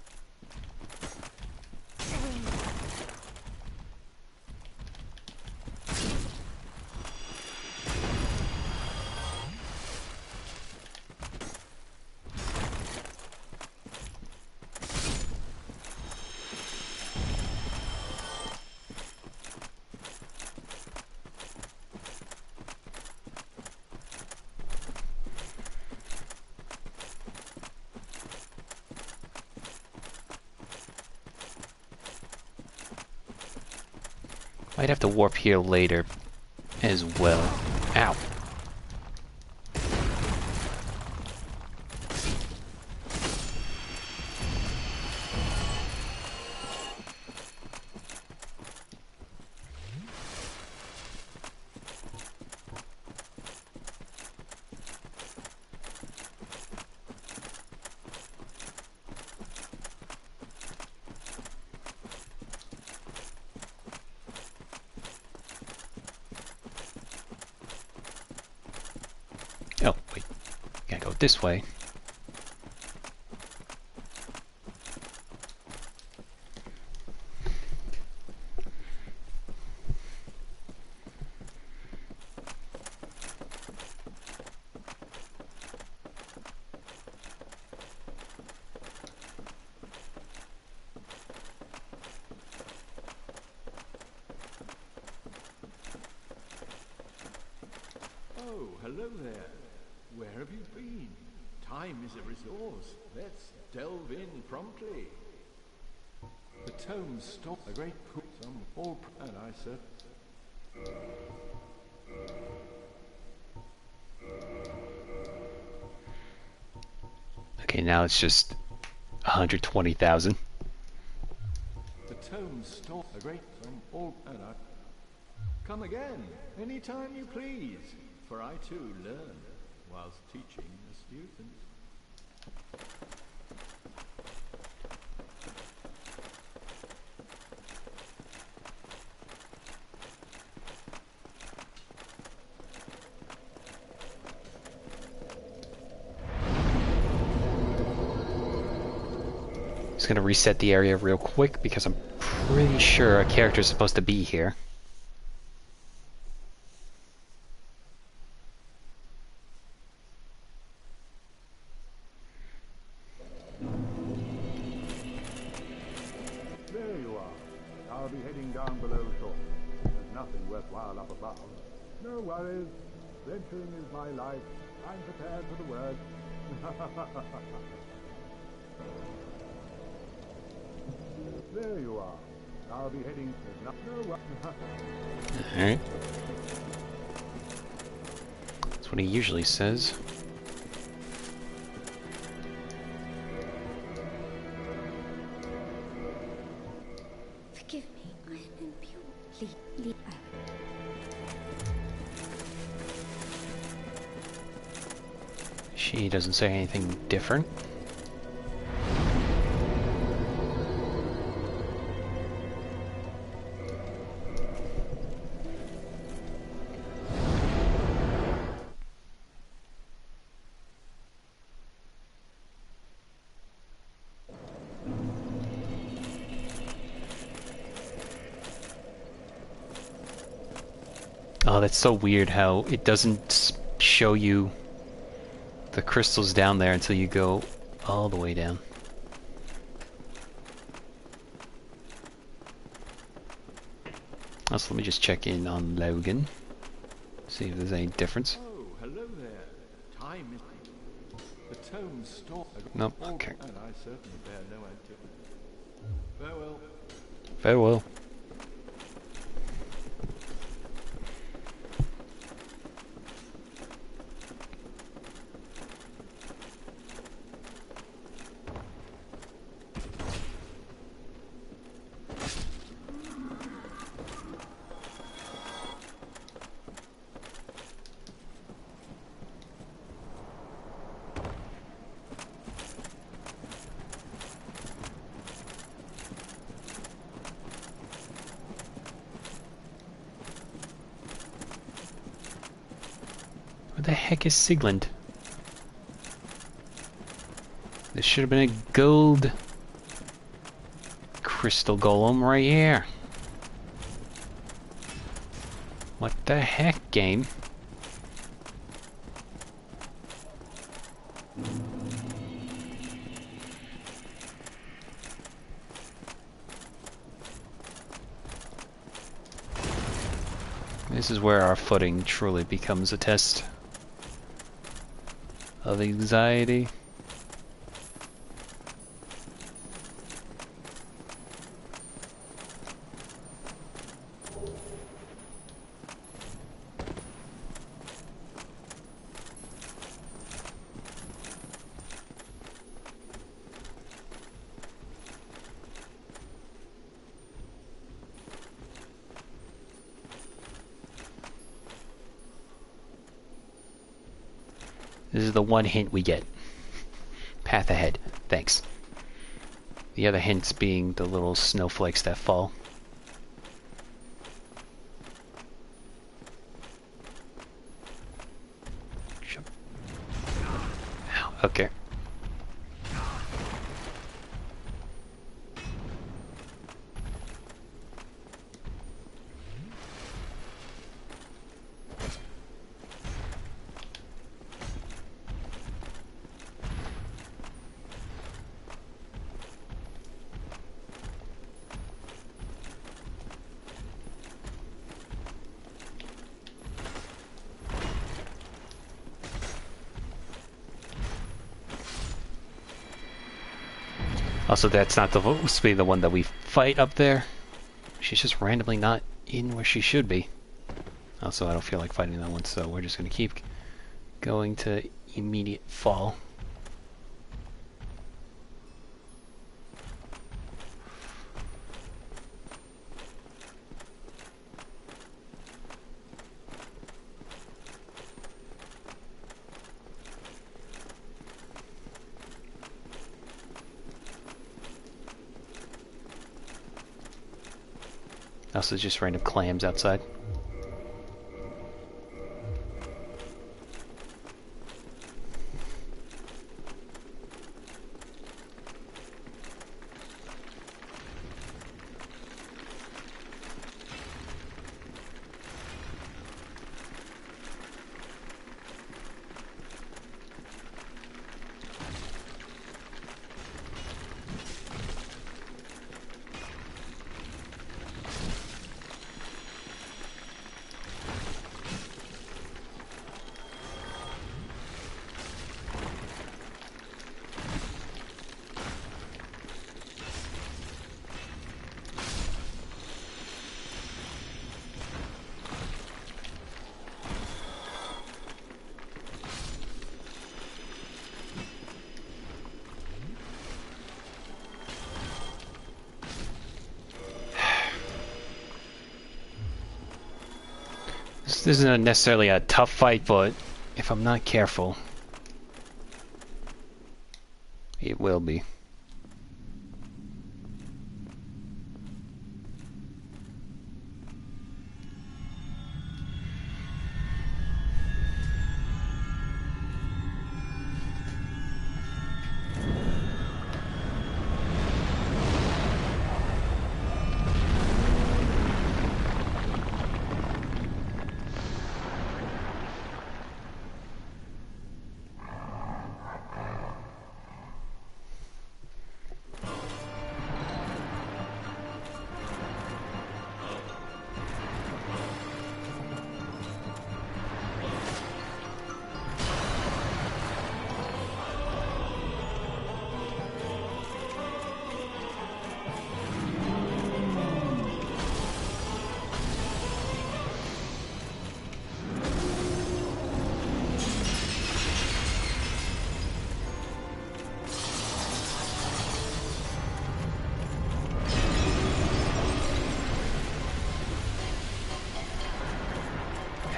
Might have to warp here later as well. Ow. this way. Oh, hello there. Where have you been? Time is a resource. Let's delve in promptly. The tomes stop a great pool. Some all and I said, Okay, now it's just 120,000. the tomes stop a great some all and I come again, anytime you please. For I too learn whilst teaching a student. Just gonna reset the area real quick because I'm pretty sure a character is supposed to be here. There you are. I'll be heading down below shortly. There's nothing worthwhile up above. No worries. Venturing is my life. I'm prepared for the worst. There you are. I'll be heading. There's no Alright. That's what he usually says. Forgive me, I am impure. Leave. She doesn't say anything different. Oh, that's so weird how it doesn't show you the crystals down there until you go all the way down. Also, let me just check in on Logan. See if there's any difference. Oh, hello there. Time is the tomes stop a great Nope, all okay. and I certainly bear no antiquity. Farewell. Farewell. Where the heck is Sigland? There should have been a gold crystal golem right here. What the heck, game? This is where our footing truly becomes a test of anxiety. This is the one hint we get. Path ahead. Thanks. The other hints being the little snowflakes that fall. Okay. Also, that's not supposed to be the one that we fight up there. She's just randomly not in where she should be. Also, I don't feel like fighting that one, so we're just going to keep going to immediate fall. Also, just random clams outside. This isn't necessarily a tough fight, but if I'm not careful, it will be.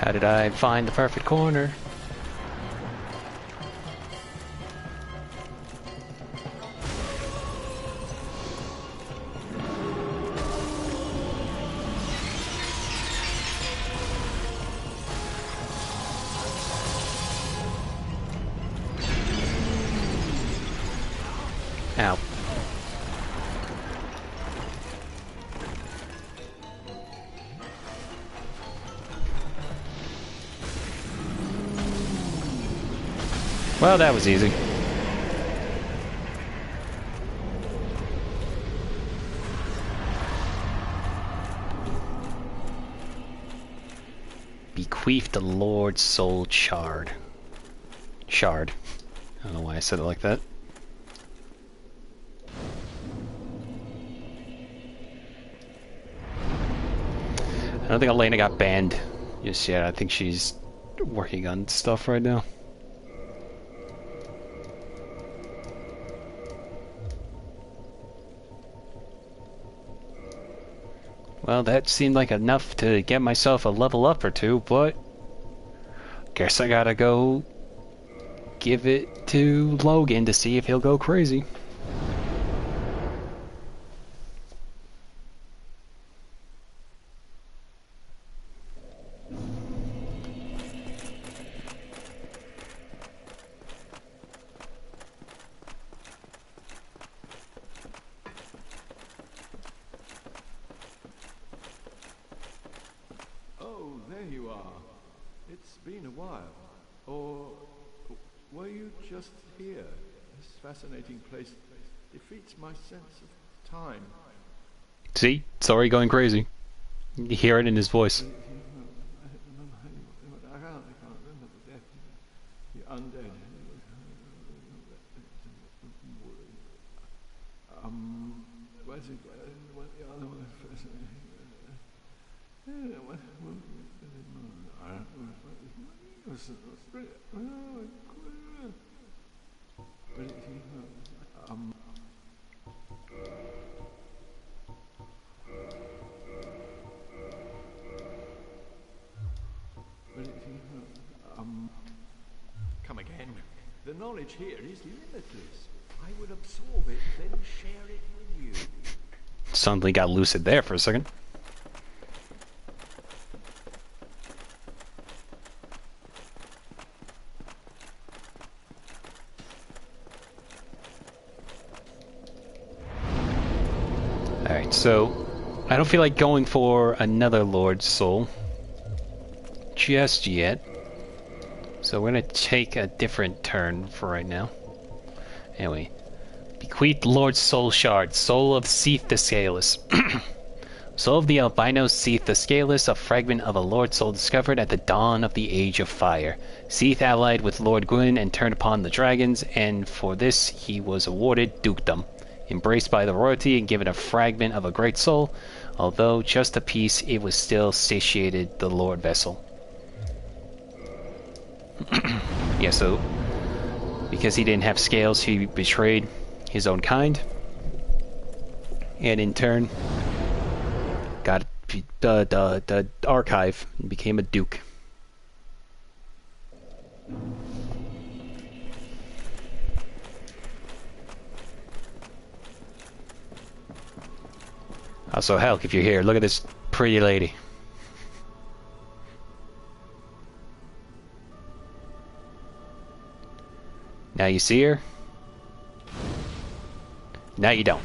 How did I find the perfect corner? Ow. Well, that was easy. Bequeath the Lord's soul shard. Shard. I don't know why I said it like that. I don't think Elena got banned just yet. I think she's working on stuff right now. Well, that seemed like enough to get myself a level up or two, but guess I gotta go give it to Logan to see if he'll go crazy. there you are. It's been a while. Or were you just here? This fascinating place defeats my sense of time. See? It's already going crazy. You hear it in his voice. I can't remember the death. The undead. Where's it? What the other one? Come again. The knowledge here is limitless. I would absorb it, then share it with you. Suddenly got lucid there for a second. Alright, so I don't feel like going for another Lord's Soul just yet. So we're gonna take a different turn for right now. Anyway. Bequeath Lord's Soul Shard, Soul of Seath the Scaleless. Soul of the albino Seath the Scaleless, a fragment of a Lord Soul discovered at the dawn of the Age of Fire. Seath allied with Lord Gwyn and turned upon the dragons, and for this he was awarded dukedom. Embraced by the royalty and given a fragment of a great soul, although just a piece, it was still satiated the Lord Vessel. Yeah, so because he didn't have scales, he betrayed his own kind, and in turn got the archive and became a duke. Also, Helk, if you're here, look at this pretty lady. Now you see her. Now you don't.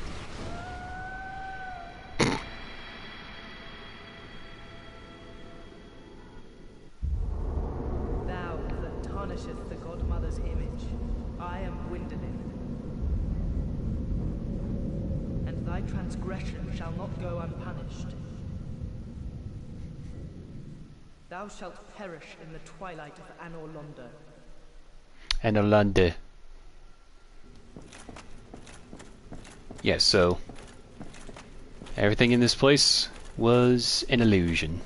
Thou that tarnisheth the godmother's image, I am Gwyndolin. And thy transgression shall not go unpunished. Thou shalt perish in the twilight of Anor Londo. And Olande. Yes, so everything in this place was an illusion.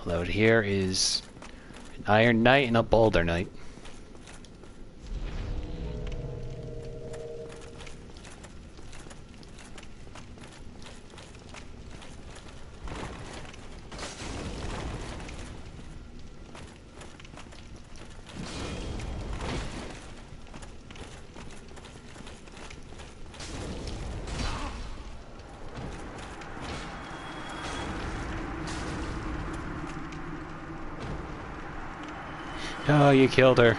Although here is an Iron Knight and a Boulder Knight. Oh, you killed her.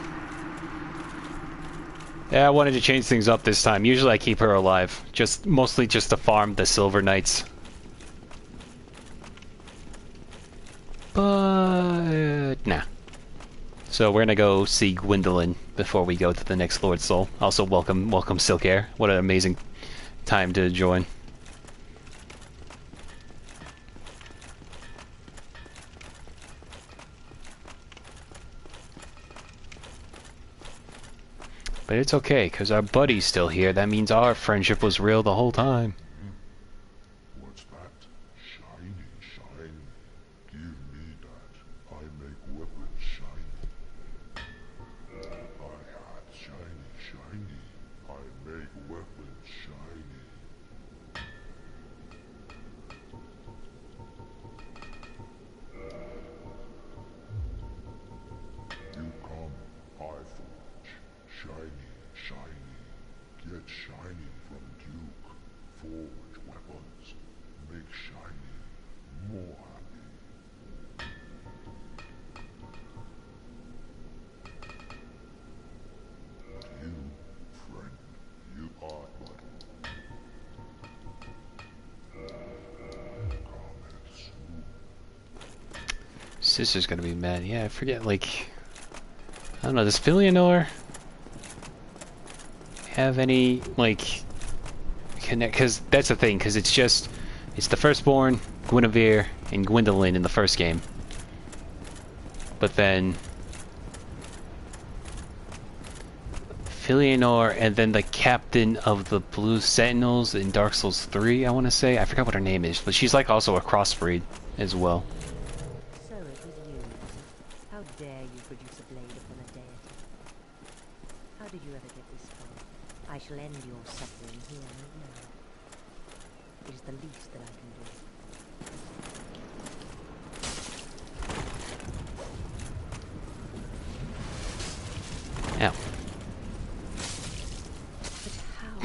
Yeah, I wanted to change things up this time. Usually I keep her alive. Mostly just to farm the Silver Knights. But nah. So we're gonna go see Gwyndolin before we go to the next Lord Soul. Also welcome Silkair. What an amazing time to join. But it's okay, because our buddy's still here. That means our friendship was real the whole time. What's that? Shiny, shiny. Give me that. I make weapons shiny. I had shiny, shiny. I make weapons shiny. You come, I forge. Shiny, shiny. shining from Duke. Forge weapons. Make shining more happy. You, friend, you are my comment soon. Sister's gonna be mad. Yeah, I forget, like... I don't know, does Filianor have any, like... connect... Because that's the thing, because it's just... It's the Firstborn, Guinevere, and Gwendolyn in the first game. But then... Filianor, and then the captain of the Blue Sentinels in Dark Souls 3, I want to say. I forgot what her name is, but she's like also a crossbreed as well. So it was you. How dare you produce a blade upon a deity? How did you ever get this far? I shall end your suffering here and now. It is the least that I can do. Ow. But how?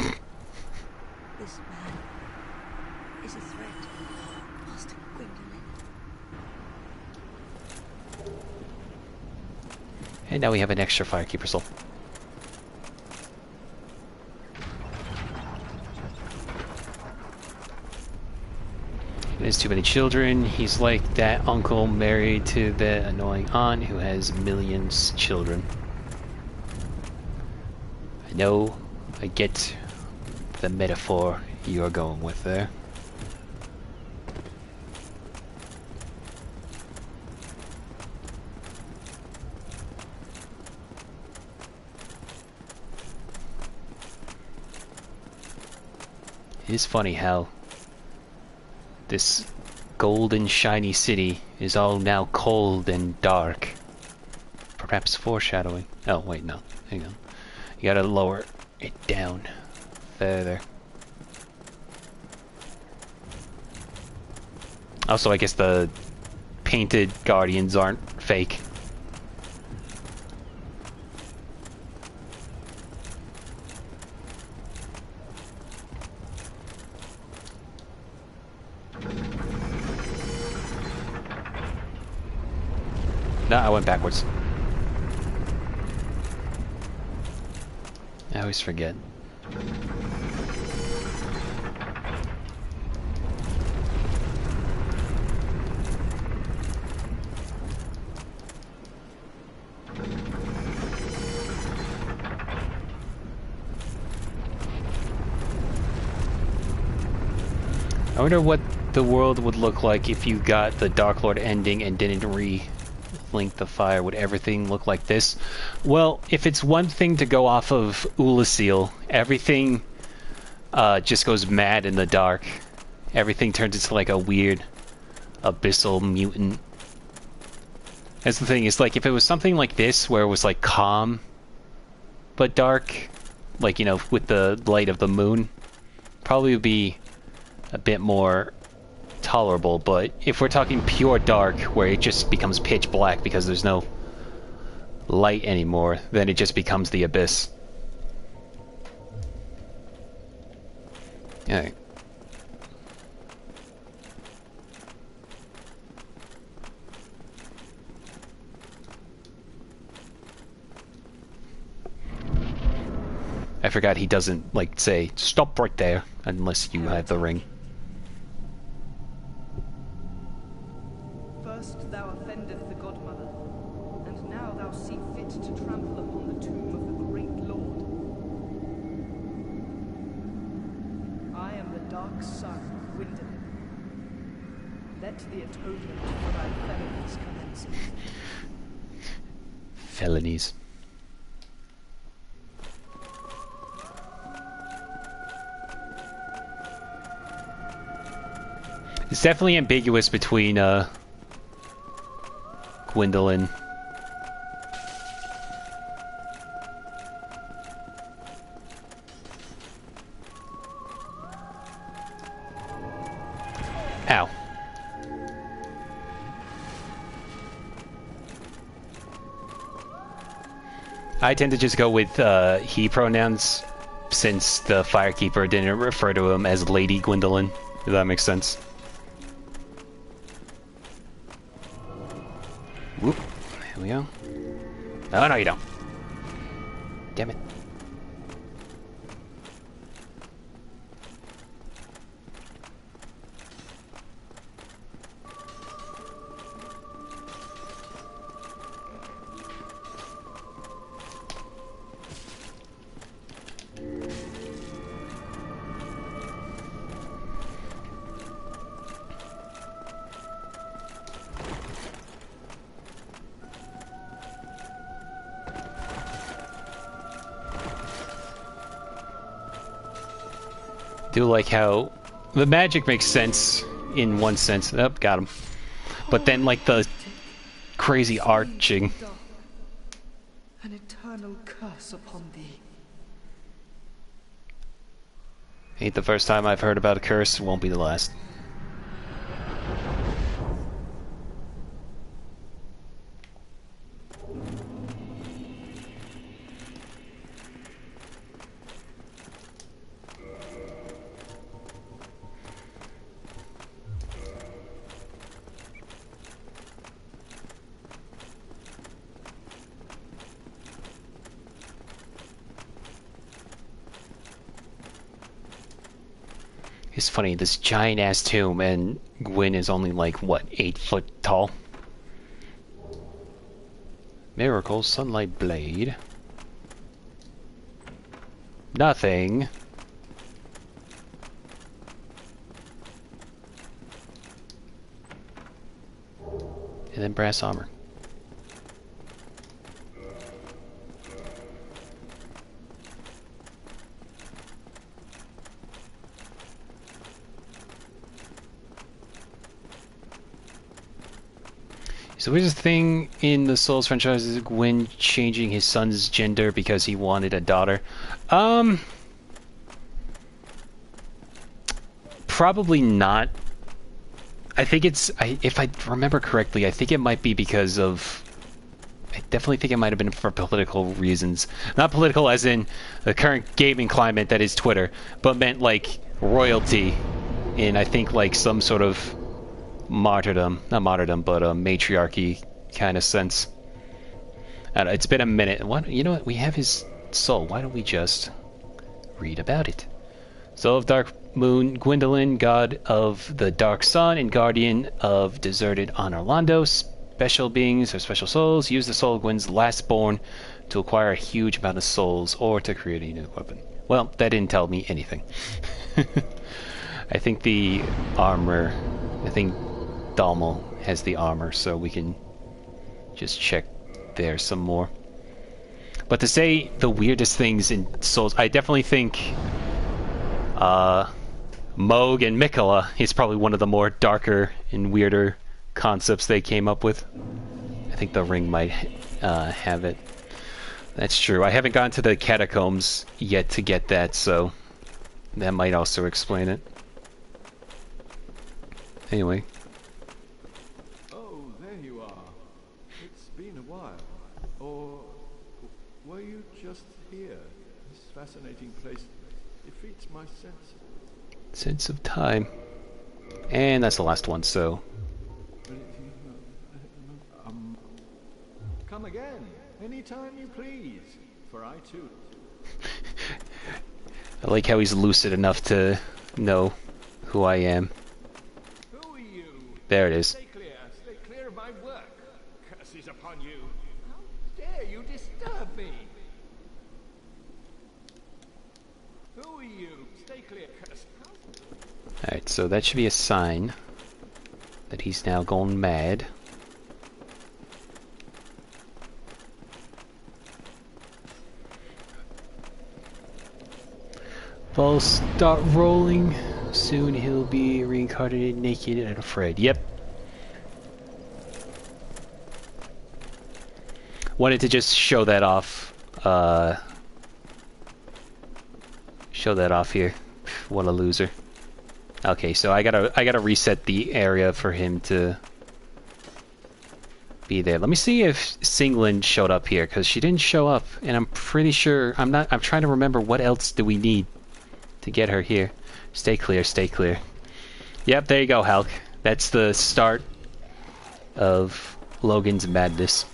This man is a threat. Master Gwendolyn. And now we have an extra Firekeeper soul. He has too many children. He's like that uncle married to the annoying aunt who has millions of children. I know, I get the metaphor you're going with there. It is funny how this golden shiny city is all now cold and dark. Perhaps foreshadowing. Oh wait, no. Hang on. You gotta lower it down. There. Also, I guess the painted guardians aren't fake. No, I went backwards. I always forget. I wonder what the world would look like if you got the Dark Lord ending and didn't re-link the fire. Would everything look like this? Well, if it's one thing to go off of Ulasil, everything just goes mad in the dark. Everything turns into like a weird abyssal mutant. That's the thing, it's like if it was something like this where it was like calm but dark, like, you know, with the light of the moon, probably would be a bit more tolerable. But if we're talking pure dark where it just becomes pitch black because there's no light anymore, then it just becomes the abyss. Alright. I forgot he doesn't, like, say, stop right there, unless you have the ring. First thou offendeth the Godmother, and now thou see fit to trample upon the tomb of the great Lord. I am the dark sun, Gwendolyn. Let the atonement for thy felonies commence. Felonies. It's definitely ambiguous between Gwendolyn. Ow. I tend to just go with he pronouns since the Firekeeper didn't refer to him as Lady Gwendolyn, if that makes sense. Whoop. Here we go. Oh, no, you don't. Damn it. Do like how the magic makes sense in one sense. Oh, got him. But then like the crazy arching. An eternal curse upon thee. Ain't the first time I've heard about a curse, won't be the last. It's funny, this giant ass tomb, and Gwyn is only like, what, 8 foot tall? Miracle Sunlight Blade. Nothing. And then brass armor. So here's the thing in the Souls franchise is Gwyn changing his son's gender because he wanted a daughter. Probably not. I think it's, if I remember correctly, I think it might be because of, I definitely think it might have been for political reasons. Not political as in the current gaming climate that is Twitter, but meant like royalty in, I think, like some sort of martyrdom, not martyrdom, but a matriarchy kind of sense. It's been a minute. What, you know what? We have his soul. Why don't we just read about it? Soul of Dark Moon, Gwendolyn, god of the Dark Sun and guardian of deserted Honorlando. Special beings or special souls use the soul of Gwyn's lastborn to acquire a huge amount of souls or to create a new weapon. Well, that didn't tell me anything. I think the armor, I think Dalmal has the armor, so we can just check there some more. But to say the weirdest things in Souls, I definitely think Moog and Mikola is probably one of the more darker and weirder concepts they came up with. I think the ring might have it. That's true. I haven't gone to the catacombs yet to get that, so that might also explain it. Anyway. Oh, there you are. It's been a while. Or were you just here? This fascinating place defeats my sense of time. And that's the last one, so. Come again, anytime you please, for I too. I like how he's lucid enough to know who I am. Who are you? There it is. Stay clear of my work. Curses upon you. How dare you disturb me? Who are you? Stay clear, curse. Alright, so that should be a sign that he's now gone mad. Balls start rolling. Soon he'll be reincarnated naked and afraid. Yep. Wanted to just show that off. Show that off here. What a loser. Okay, so I gotta reset the area for him to be there. Let me see if Singland showed up here, because she didn't show up, and I'm pretty sure... I'm trying to remember what else do we need to get her here. Stay clear, stay clear. Yep, there you go, Hulk. That's the start of Logan's madness.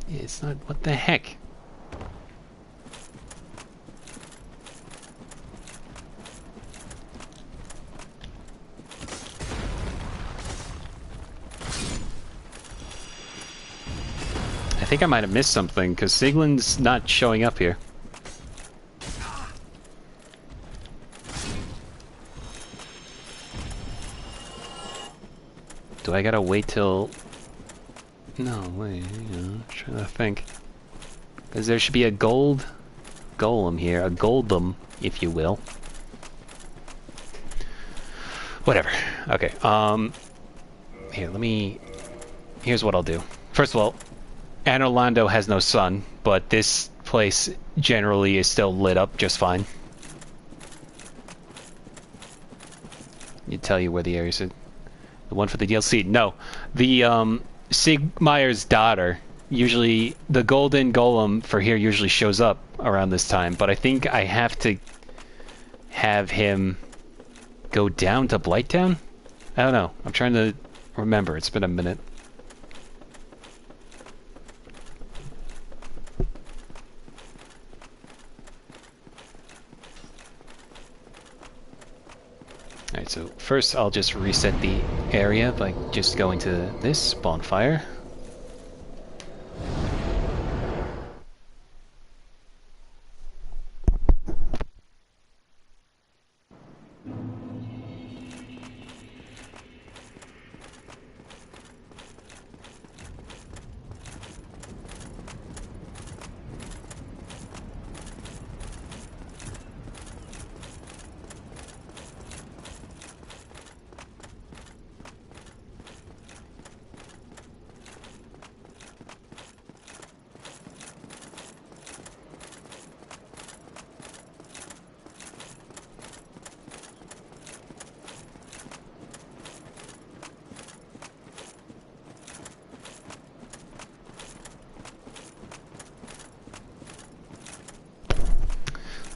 It's not... What the heck? I think I might have missed something, because Sigland's not showing up here. Do I gotta wait till... No, wait, I'm trying to think. Because there should be a gold golem here, a goldum, if you will. Whatever. Okay, here, let me... Here's what I'll do. First of all, Anor Londo has no sun, but this place generally is still lit up just fine. You tell you where the areas are. The one for the DLC? No. The, Sigmeyer's daughter, usually, the golden golem for here usually shows up around this time, but I think I have to have him go down to Blighttown? I don't know. I'm trying to remember. It's been a minute. Alright, so first I'll just reset the area by just going to this bonfire.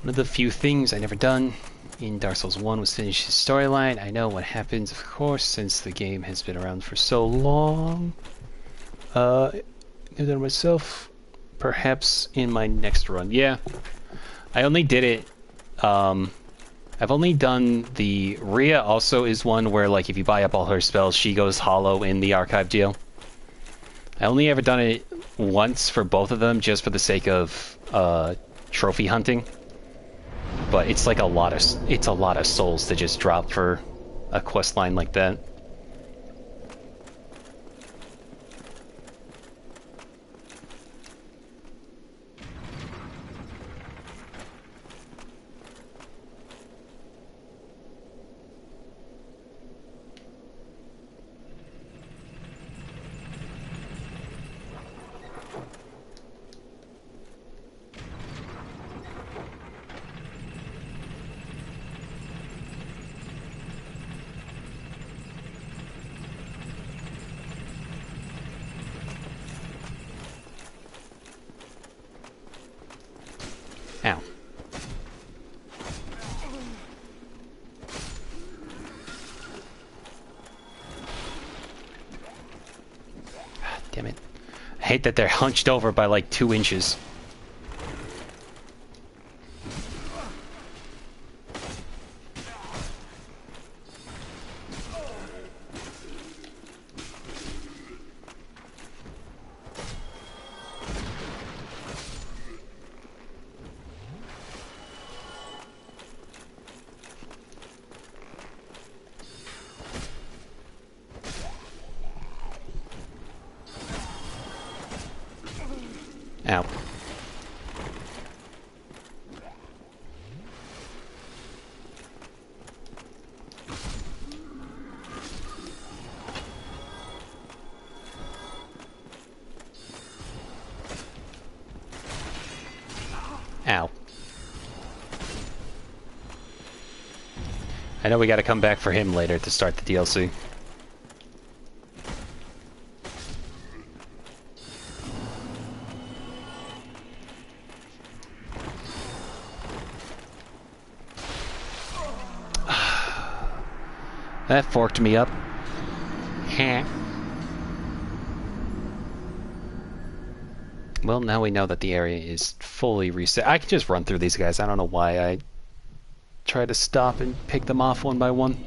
One of the few things I never done in Dark Souls 1 was finish his storyline. I know what happens, of course, since the game has been around for so long. I've done it myself, perhaps in my next run. Yeah, I only did it, I've only done the... Rhea also is one where, like, if you buy up all her spells, she goes hollow in the archive deal. I only ever done it once for both of them, just for the sake of, trophy hunting. But it's like a lot of souls to just drop for a quest line like that. Ow. Damn it. I hate that they're hunched over by like 2 inches. Ow. Ow. I know we gotta come back for him later to start the DLC. That forked me up. Heh. Well, now we know that the area is fully reset. I can just run through these guys. I don't know why I try to stop and pick them off one by one.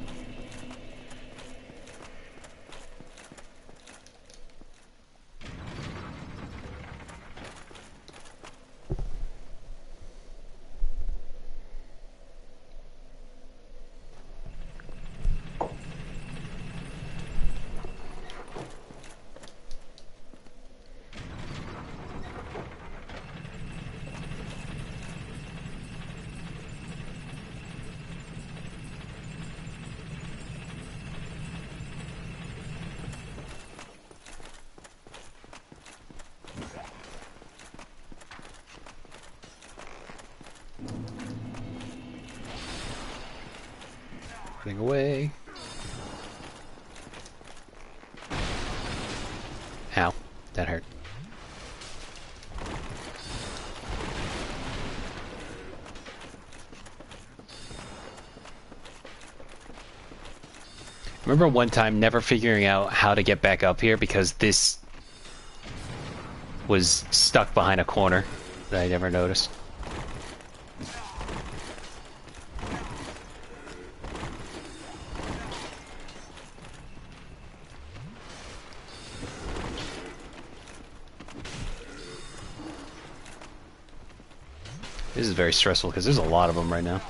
Running away. Ow, that hurt. I remember one time never figuring out how to get back up here because this was stuck behind a corner that I never noticed. This is very stressful because there's a lot of them right now.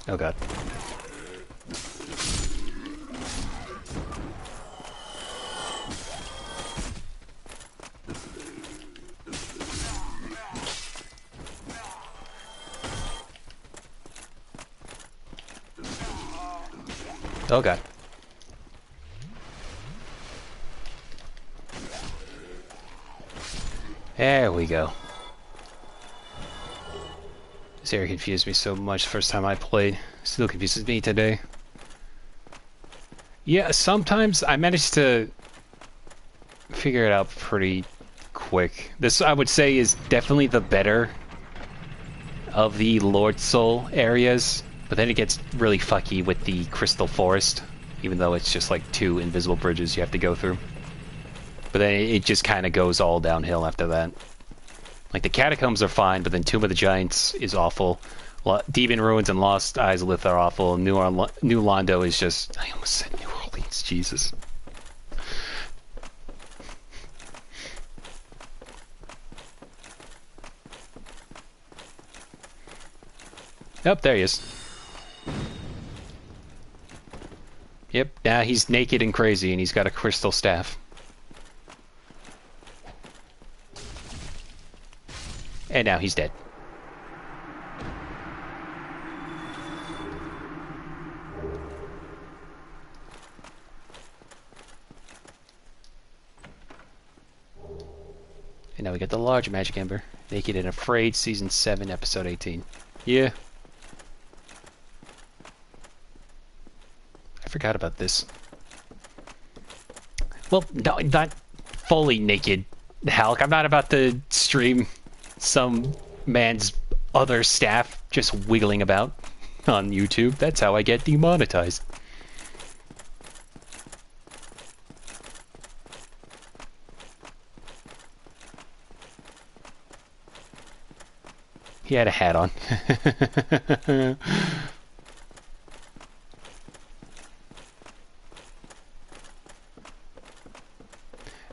Oh god. Oh god. There we go. This area confused me so much the first time I played. Still confuses me today. Yeah, sometimes I managed to figure it out pretty quick. This, I would say, is definitely the better of the Lord Soul areas. But then it gets really fucky with the Crystal Forest, even though it's just like 2 invisible bridges you have to go through. But then it just kind of goes all downhill after that. Like, the Catacombs are fine, but then Tomb of the Giants is awful. Demon Ruins and Lost Izalith are awful. New Londo is just... I almost said New Orleans, Jesus. Yep, there he is. Yep, now he's naked and crazy, and he's got a crystal staff. And now he's dead. And now we got the large magic ember. Naked and Afraid, Season 7, Episode 18. Yeah. I forgot about this. Well, no, not fully naked, Halk. I'm not about to stream some man's other staff just wiggling about on YouTube. That's how I get demonetized. He had a hat on.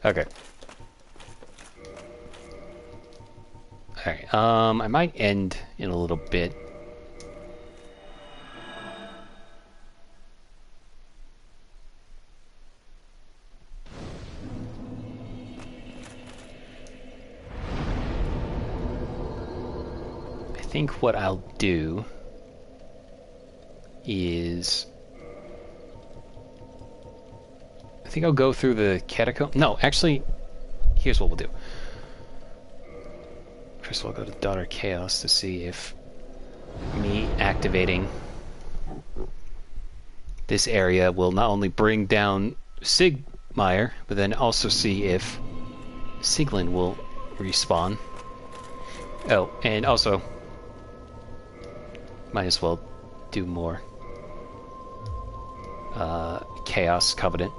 Okay. Alright, I might end in a little bit. I think what I'll do is... I think I'll go through the catacomb. No, actually, here's what we'll do. First of all, go to Daughter Chaos to see if me activating this area will not only bring down Sigmire, but then also see if Siglin will respawn. Oh, and also, might as well do more Chaos Covenant.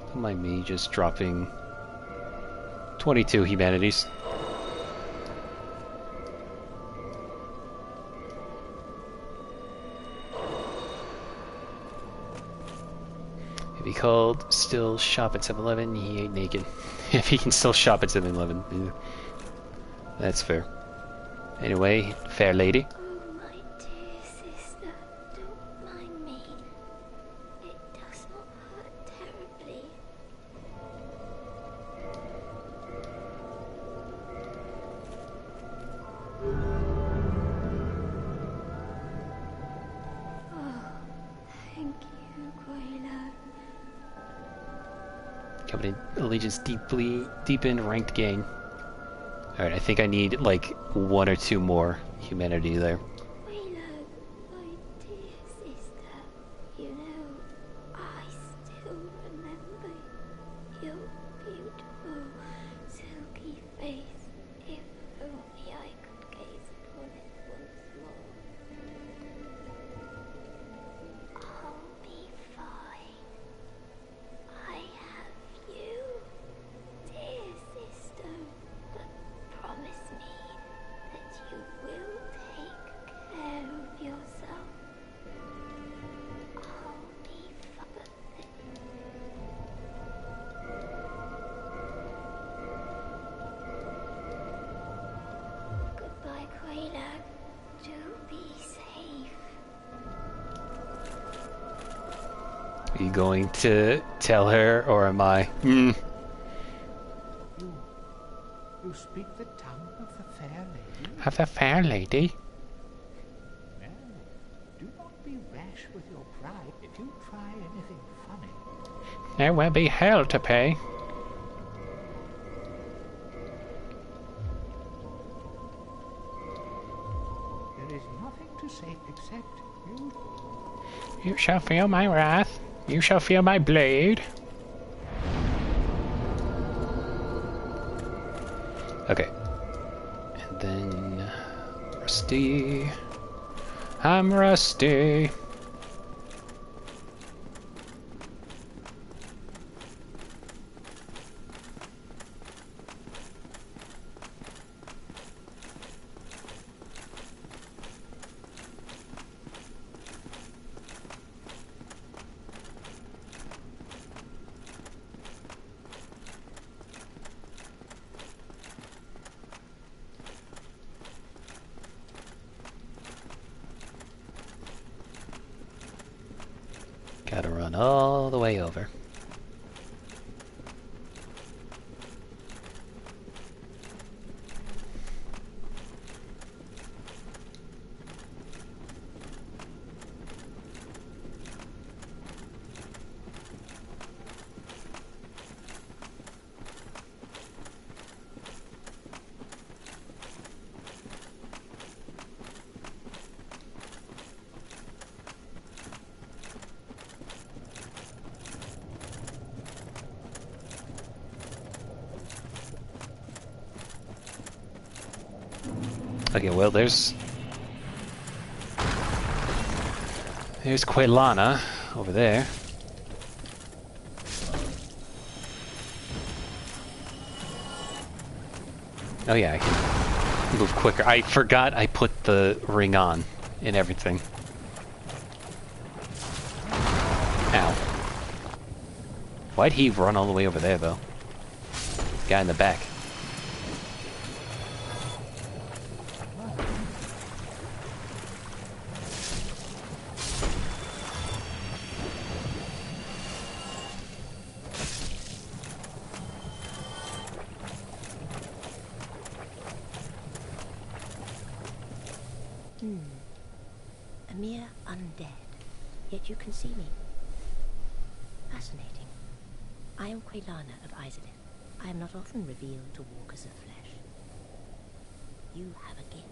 Don't mind me just dropping 22 humanities. If he called still shop at 7-Eleven, he ain't naked. If he can still shop at 7-Eleven, yeah. That's fair. Anyway, fair lady. Oh, my dear sister, don't mind me. It does not hurt terribly. Oh, thank you, Quayla. Covenant allegiance deepened, ranked gain. Alright, I think I need like 1 or 2 more humanity there. Quayla, my dear sister, you know, I still remember your beautiful, silky face. If only I could gaze upon it once more. I'll be fine. I have you, dear sister, but promise me that you will take care of yourself. I'll be fine. Goodbye, Quayla. Do be safe. Are you going to tell her, or am I? You speak the tongue of the fair lady? Have a fair lady. Well, do not be rash with your pride. If you try anything funny, There will be hell to pay. there is nothing to say except you. You shall feel my wrath. You shall feel my blade. Okay. And then... Rusty. I'm rusty. Gotta run all the way over. Okay, well, there's Quaylana over there. Oh yeah, I can move quicker. I forgot I put the ring on and everything. Ow. Why'd he run all the way over there, though? Guy in the back. A mere undead, yet you can see me. Fascinating. I am Quelana of Izalith. I am not often revealed to walkers of flesh. You have a gift.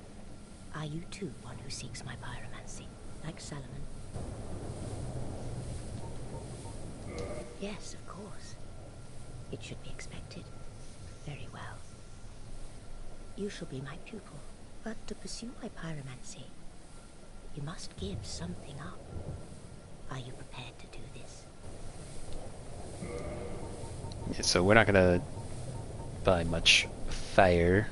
Are you too one who seeks my pyromancy, like Salomon? Yes, of course. It should be expected. Very well. You shall be my pupil, but to pursue my pyromancy, you must give something up. Are you prepared to do this? Yeah, so we're not gonna buy much fire.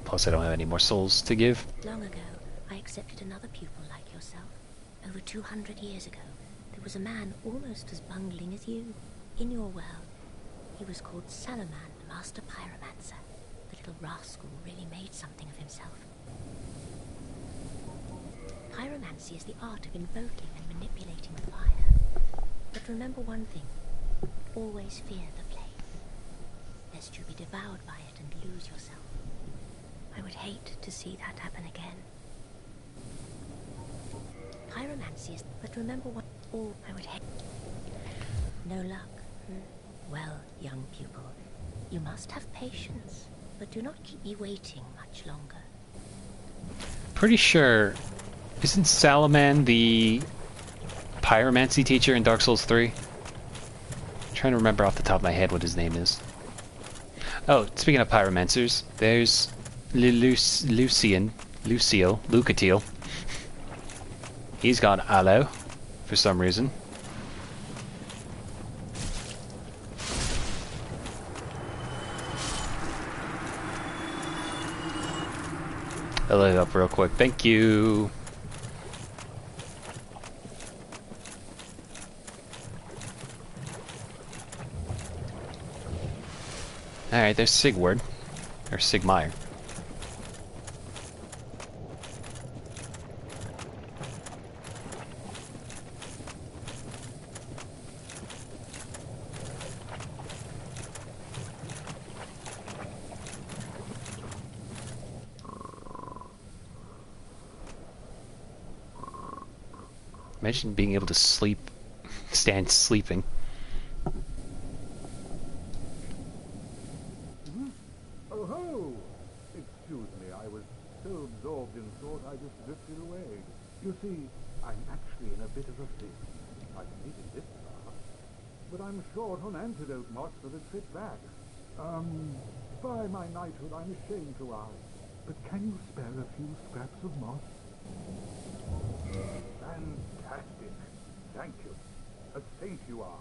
Plus I don't have any more souls to give. Long ago, I accepted another pupil like yourself. Over 200 years ago, there was a man almost as bungling as you, in your world. He was called Salaman, the master pyromancer. The little rascal really made something of himself. Pyromancy is the art of invoking and manipulating fire. But remember one thing. Always fear the flame, lest you be devoured by it and lose yourself. I would hate to see that happen again. Pyromancy is... But remember what... All I would hate... No luck. Well, young pupil, you must have patience, but do not keep me waiting much longer. Pretty sure... Isn't Salaman the pyromancy teacher in Dark Souls 3? I'm trying to remember off the top of my head what his name is. Oh, speaking of pyromancers, there's Lucatiel. He's gone aloe for some reason. I'll look it up real quick. Thank you. Alright, there's Sigward. Or Sigmire. Imagine being able to sleep, stand sleeping. Oh ho! Excuse me, I was so absorbed in thought I just drifted away. You see, I'm actually in a bit of a fix. I've made it this far, but I'm short on antidote moss for the trip back. By my knighthood, I'm ashamed to ask, but can you spare a few scraps of moss? Fantastic! Thank you. A saint you are.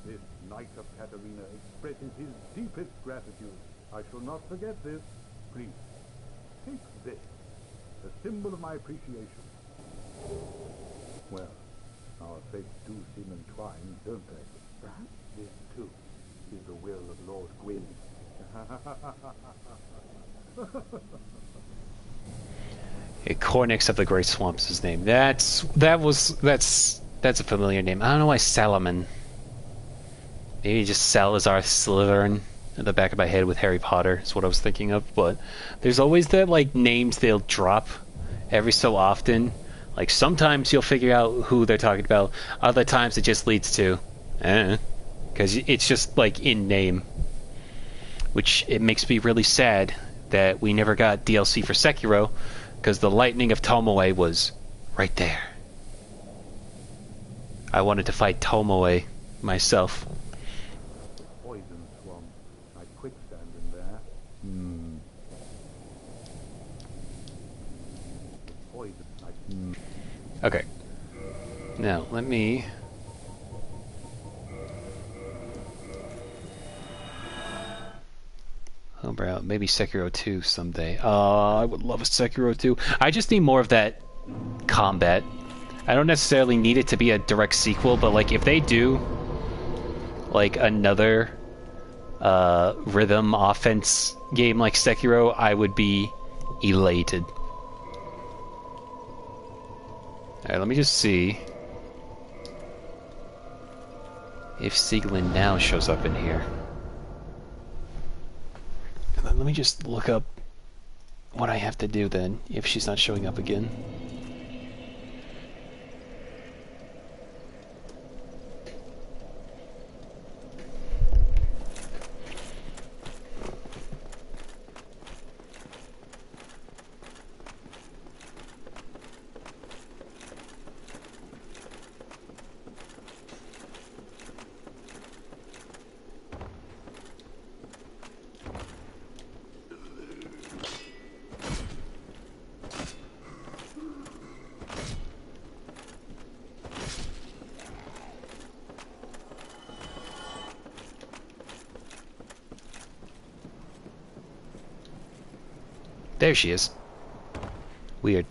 This Knight of Katarina expresses his deepest gratitude. I shall not forget this. Please, take this, a symbol of my appreciation. Well, our fates do seem entwined, don't they? Perhaps this, too, is the will of Lord Gwyn. Cornix of the Great Swamps is his name. That's a familiar name. I don't know why Salaman. Maybe just Salazar Slytherin in the back of my head with Harry Potter is what I was thinking of, but there's always that like names they'll drop every so often. Like sometimes you'll figure out who they're talking about, other times it just leads to because it's just like in name. Which it makes me really sad that we never got DLC for Sekiro, because the lightning of Tomoe was right there. I wanted to fight Tomoe myself. Poison swamp. I quicksand in there. Poison. Okay. Now, let me... Homebrew out. Maybe Sekiro 2 someday. I would love a Sekiro 2. I just need more of that combat. I don't necessarily need it to be a direct sequel, but like if they do like another rhythm offense game like Sekiro, I would be elated. Alright, let me just see if Sieglin now shows up in here. And then let me just look up what I have to do then, if she's not showing up again. There she is. Weird.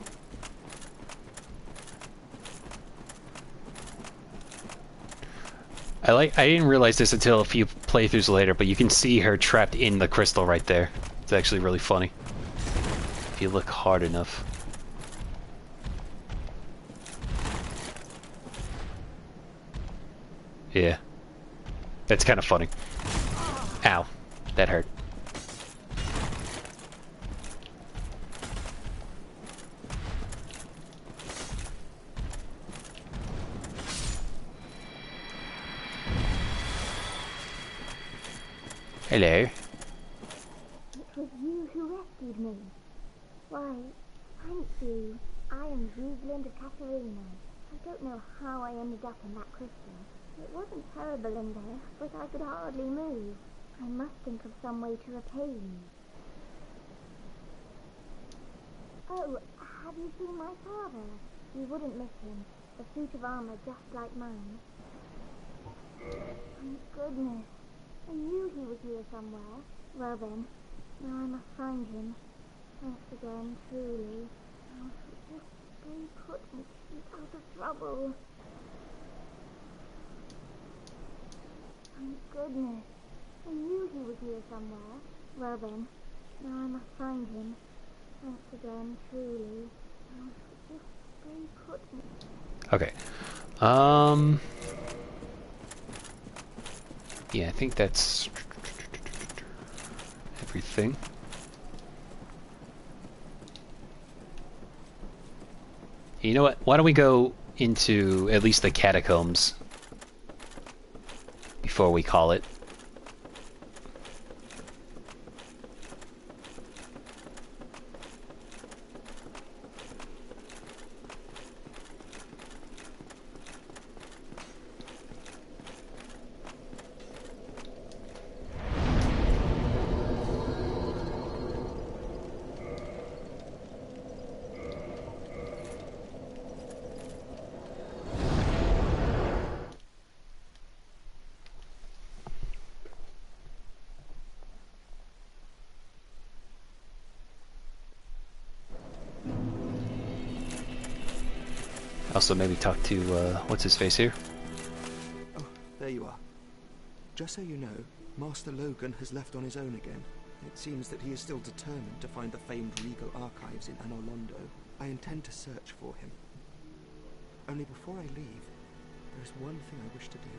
I didn't realize this until a few playthroughs later, but you can see her trapped in the crystal right there. It's actually really funny. If you look hard enough. Yeah. That's kind of funny. Ow. That hurt. Hello. It was you who rescued me. Why, thank you. I am Rugland of Katarina. I don't know how I ended up in that crystal. It wasn't terrible in there, but I could hardly move. I must think of some way to repay you. Oh, have you seen my father? You wouldn't miss him. A suit of armor just like mine. Thank goodness. I knew he was here somewhere. Well then, now I must find him. Thanks again, truly. Now just stay put and keep out of trouble. Thank goodness. I knew he was here somewhere. Well then, now I must find him. Thanks again, truly. Now just stay put and... Okay. Yeah, I think that's everything. You know what? Why don't we go into at least the catacombs before we call it? Also, maybe talk to, what's his face here? Oh, there you are. Just so you know, Master Logan has left on his own again. It seems that he is still determined to find the famed regal archives in Anor Londo. I intend to search for him. Only before I leave, there is one thing I wish to do.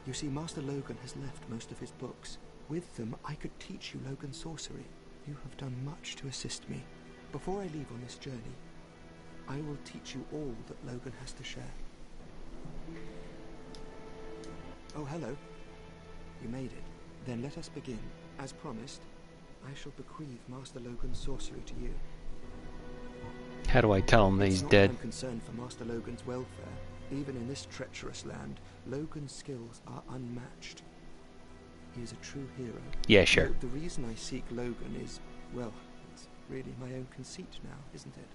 You see, Master Logan has left most of his books. With them, I could teach you Logan sorcery. You have done much to assist me. Before I leave on this journey, I will teach you all that Logan has to share. Oh, hello. You made it. Then let us begin. As promised, I shall bequeath Master Logan's sorcery to you. How do I tell him that he's dead? I'm concerned for Master Logan's welfare. Even in this treacherous land, Logan's skills are unmatched. He is a true hero. Yeah, sure. The reason I seek Logan is, well, it's really my own conceit now, isn't it?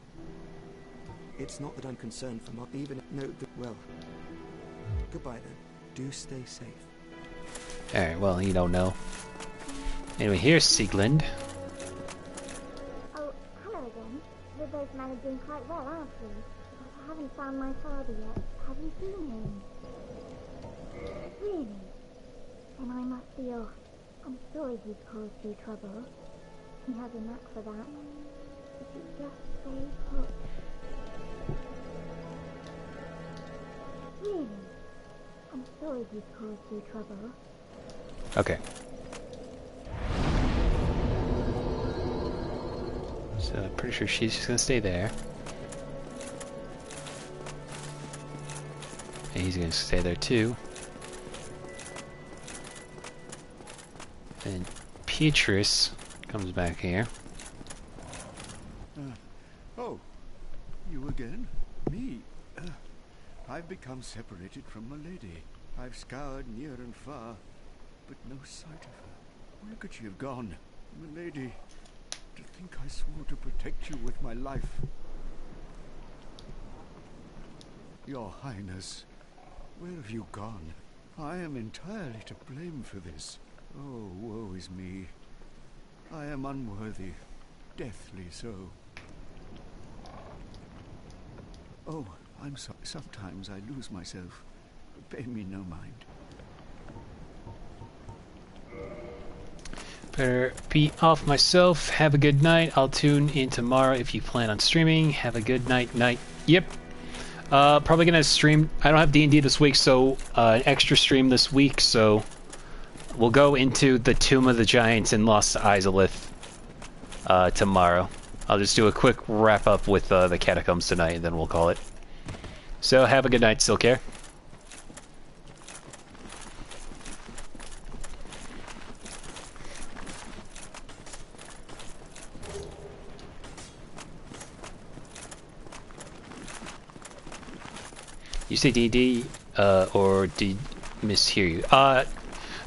It's not that I'm concerned for well, goodbye then. Do stay safe. Alright, well, you don't know. Anyway, here's Sieglinde. Oh, hello again. We're both managing quite well, aren't we? But I haven't found my father yet. Have you seen him? Really? Then I must be off. I'm sorry he's caused you trouble. He has a knack for that. If you just stay put. Really? I'm sorry he's caused you trouble. Okay. So I'm pretty sure she's just gonna stay there. And he's gonna stay there too. And Petrus comes back here. Oh, you again? Me? I've become separated from my lady. I've scoured near and far, but no sight of her. Where could she have gone? My lady, to think I swore to protect you with my life. Your Highness, where have you gone? I am entirely to blame for this. Oh, woe is me. I am unworthy. deathly so. Oh, I'm sorry. Sometimes I lose myself. Pay me no mind. Better be off myself. Have a good night. I'll tune in tomorrow if you plan on streaming. Have a good night. Yep. Probably gonna stream. I don't have D&D this week, so an extra stream this week. So we'll go into the Tomb of the Giants in Lost Izalith tomorrow. I'll just do a quick wrap up with the catacombs tonight, and then we'll call it. So have a good night, Silcare. You say D&D, or did mishear you?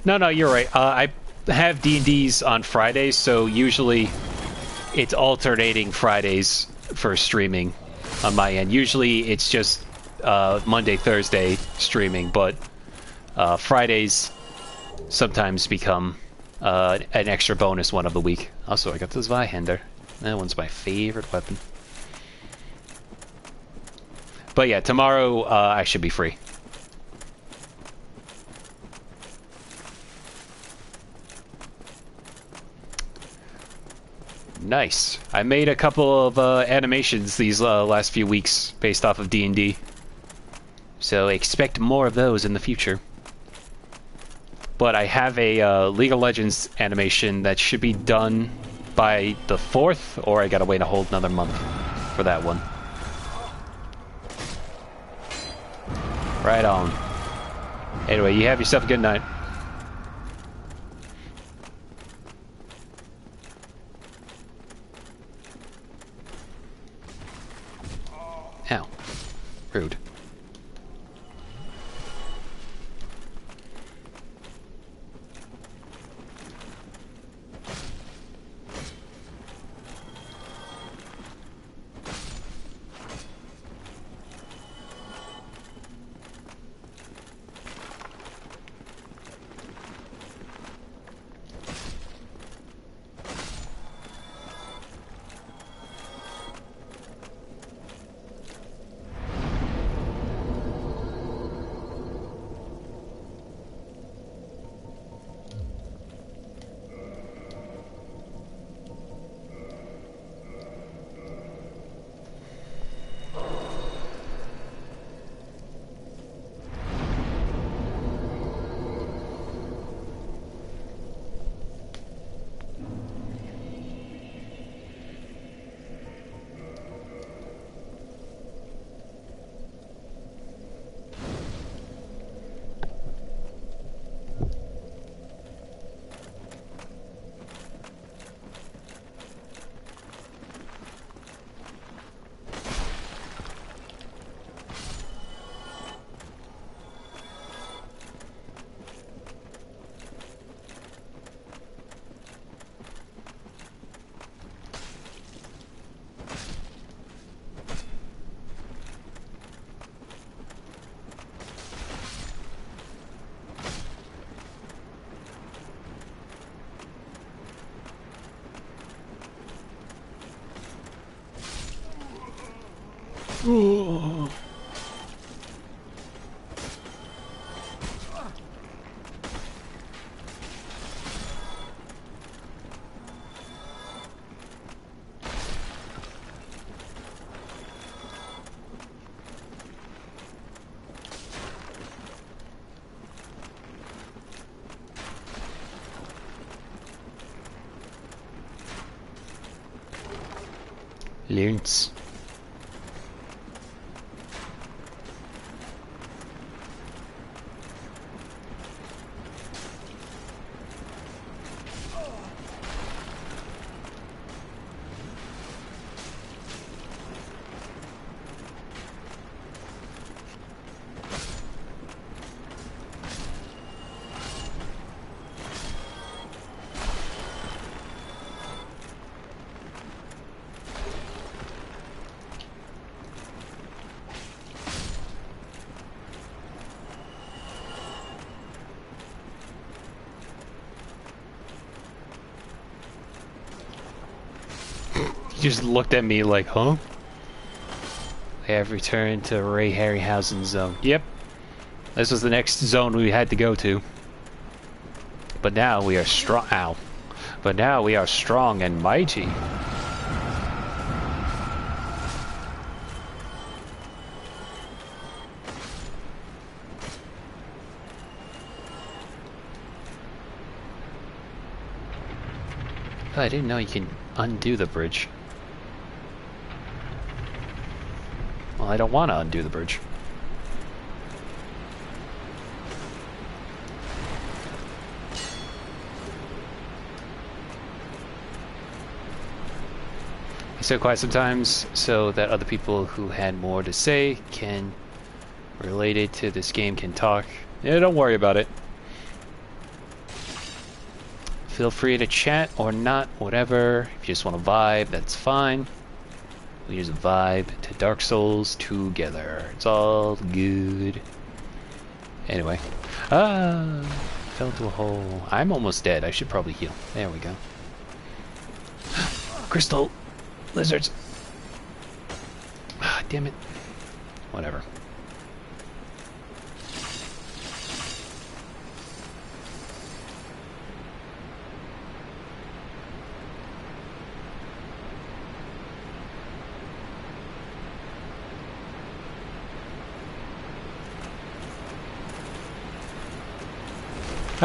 No, you're right. I have D&Ds on Fridays, so usually it's alternating Fridays for streaming on my end. Usually it's just Monday, Thursday streaming, but Fridays sometimes become an extra bonus one of the week. Also, I got this Zweihander. That one's my favorite weapon. But yeah, tomorrow I should be free. Nice. I made a couple of animations these last few weeks based off of D&D. So expect more of those in the future. But I have a League of Legends animation that should be done by the 4th, or I gotta wait a whole another month for that one. Right on. Anyway, you have yourself a good night. Ow. Rude. Ooh. Loons. just looked at me like, huh? We have returned to Ray Harryhausen's zone. Yep. This was the next zone we had to go to. But now we are strong. Ow. But now we are strong and mighty. Oh, I didn't know you can undo the bridge. Well, I don't want to undo the bridge. I stay quiet sometimes so that other people who had more to say can related to this game can talk. Yeah, don't worry about it. Feel free to chat or not, whatever. If you just want to vibe, that's fine. We just vibe to Dark Souls together. It's all good. Anyway. Ah! Fell into a hole. I'm almost dead. I should probably heal. There we go. Crystal! Lizards! Ah, damn it. Whatever.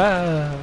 Ah.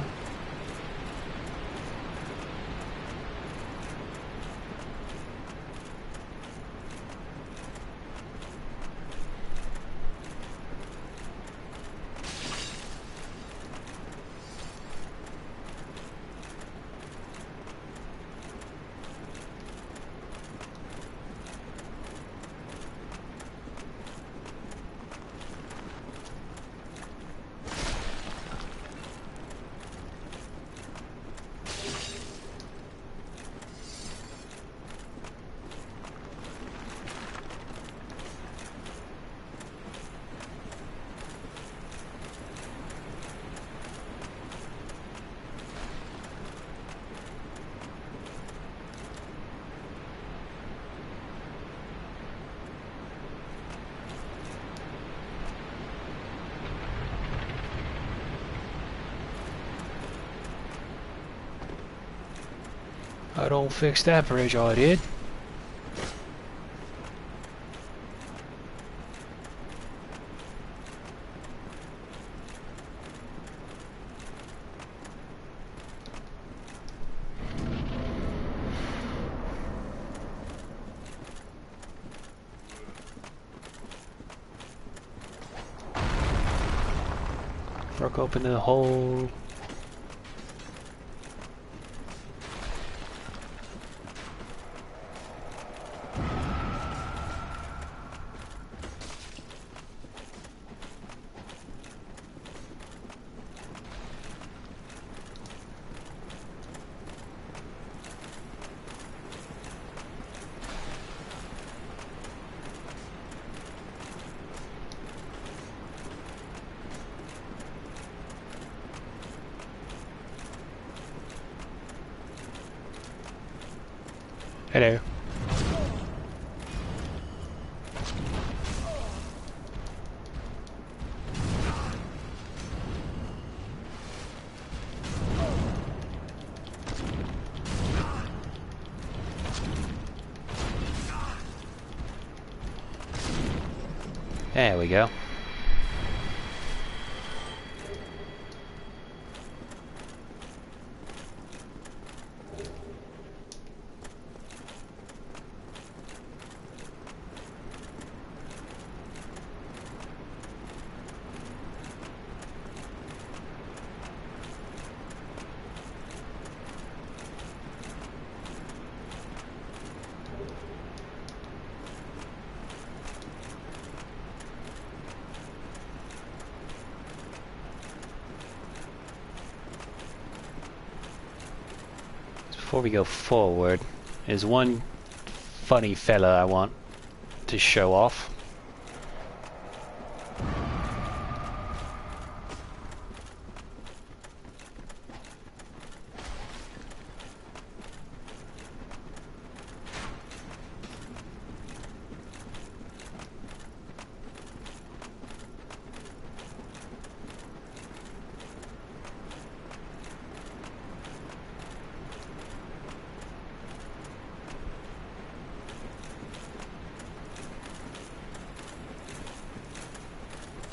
I don't fix that bridge, I did. Broke open the hole. Hello. There we go. Before we go forward, there's one funny fella I want to show off.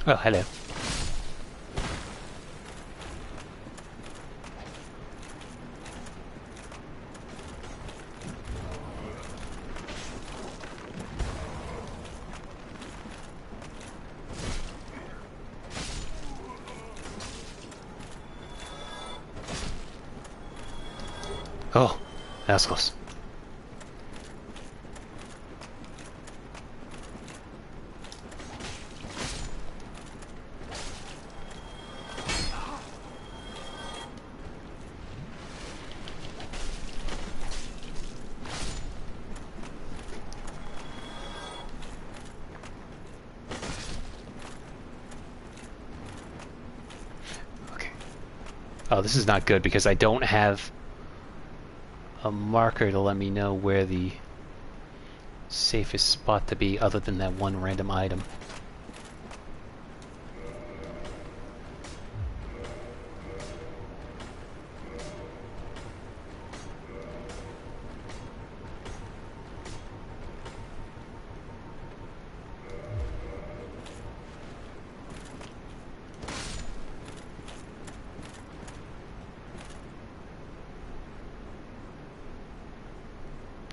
Oh, hello. Oh, that's close. Okay. Oh, this is not good because I don't have a marker to let me know where the safest spot to be other than that one random item.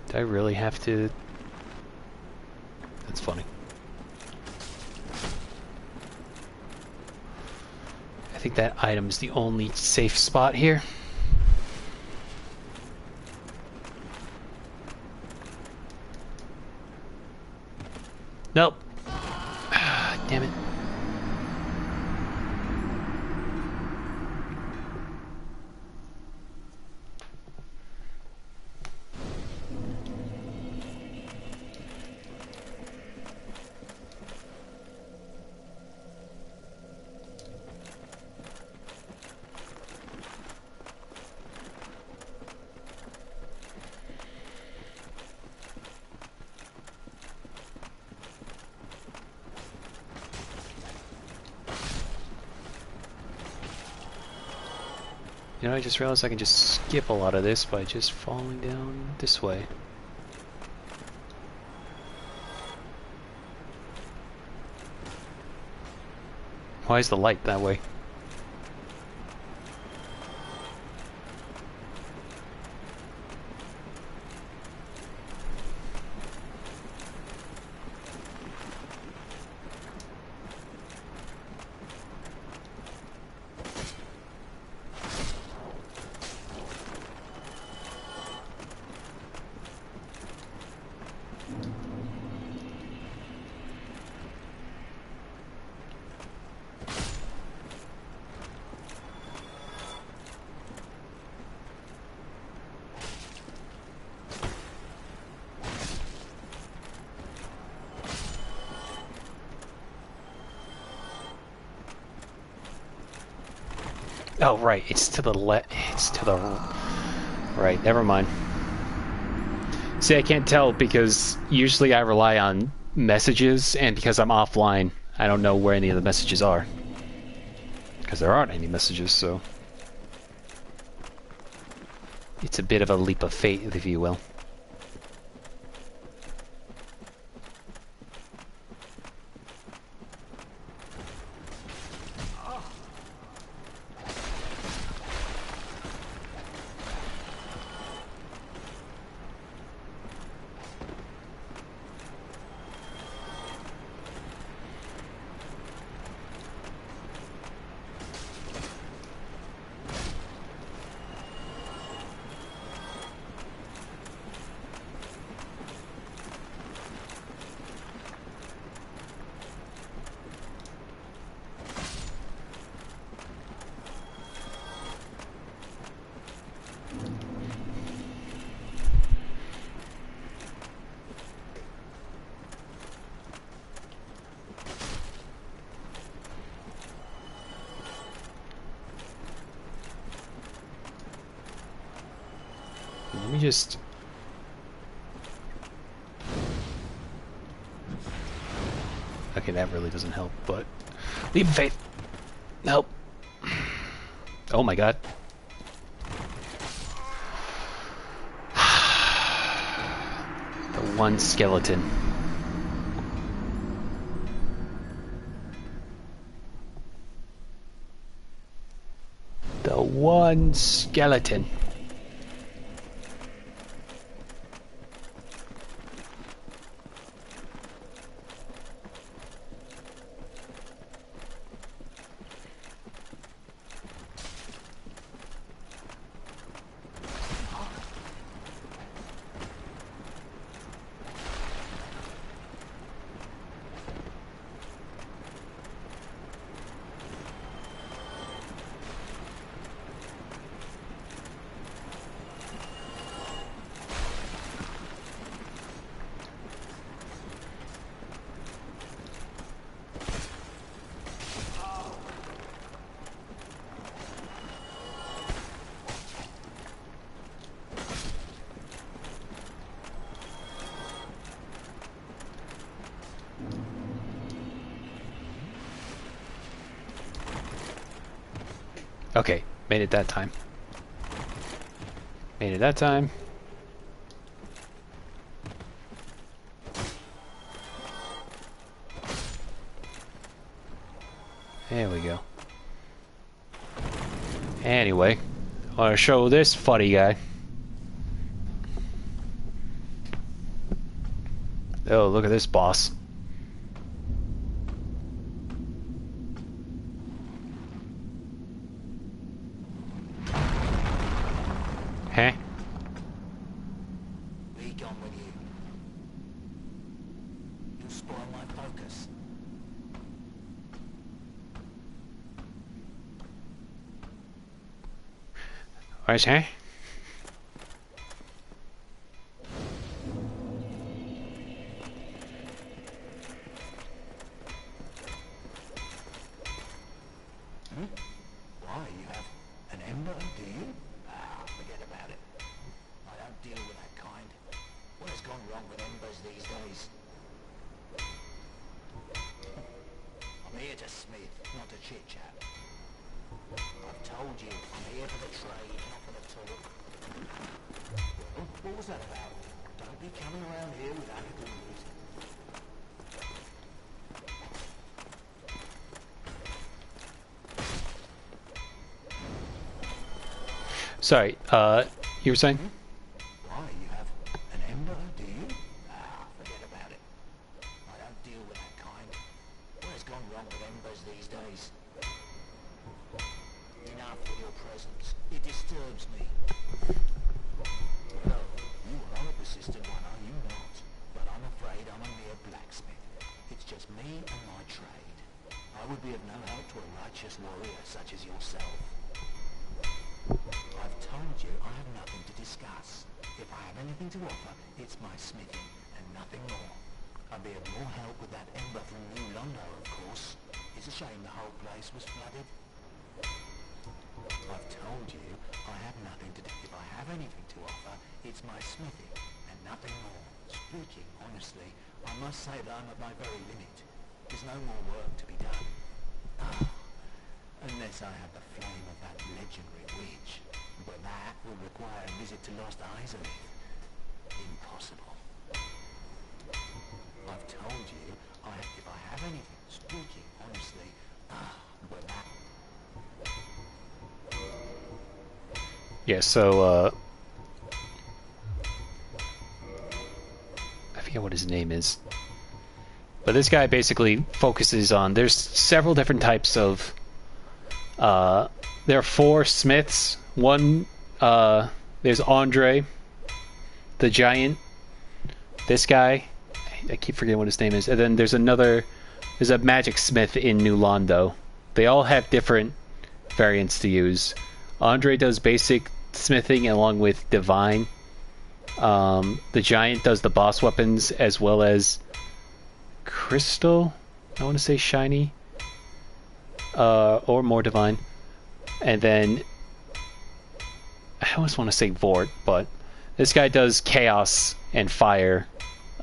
Do I really have to? That's funny. I think that item is the only safe spot here. Nope. Damn it. You know, I just realized I can just skip a lot of this by just falling down this way. Why is the light that way? Oh, right, it's to the left. It's to the right. Never mind. See, I can't tell because usually I rely on messages, and because I'm offline, I don't know where any of the messages are. Because there aren't any messages, so it's a bit of a leap of faith, if you will. Let me just... Okay, that really doesn't help, but... Leap of faith! Nope. Oh my god. The one skeleton. The one skeleton. Okay, made it that time. Made it that time. There we go. Anyway, I want to show this funny guy. Oh, look at this boss. Huh? Be gone with you. You'll spoil my focus. Where's he? Why, you have an ember, do you? Ah, forget about it. I don't deal with that kind. What has gone wrong with embers these days? I'm here to smith, not to chit-chat. I've told you, I'm here for the trade, not for the talk. Oh, what was that about? Don't be coming around here with attitude. Sorry, you were saying? Why, you have an ember, do you? Ah, forget about it. I don't deal with that kind. What has gone wrong with embers these days? Enough with your presence. It disturbs me. No, you are a persistent one, are you not? But I'm afraid I'm a mere blacksmith. It's just me and my trade. I would be of no help to a righteous warrior such as yourself. I've told you I have nothing to discuss. If I have anything to offer, it's my smithing, and nothing more. I'd be of more help with that ember from New Londo, of course. It's a shame the whole place was flooded. I've told you I have nothing to do. If I have anything to offer, it's my smithing, and nothing more. Speaking honestly, I must say that I'm at my very limit. There's no more work to be done. Unless I have the flame of that legendary witch. But that will require a visit to Lost Isolith. Impossible. I've told you, if I have anything, speaking honestly, but that... Yeah, so, I forget what his name is. But this guy basically focuses on... There's several different types of... there are 4 smiths. One, there's Andre, the giant. This guy, I keep forgetting what his name is. And then there's a magic smith in New Londo. They all have different variants to use. Andre does basic smithing along with divine. The giant does the boss weapons as well as crystal. I want to say shiny. Or more divine. And then I always want to say Vort, but this guy does chaos and fire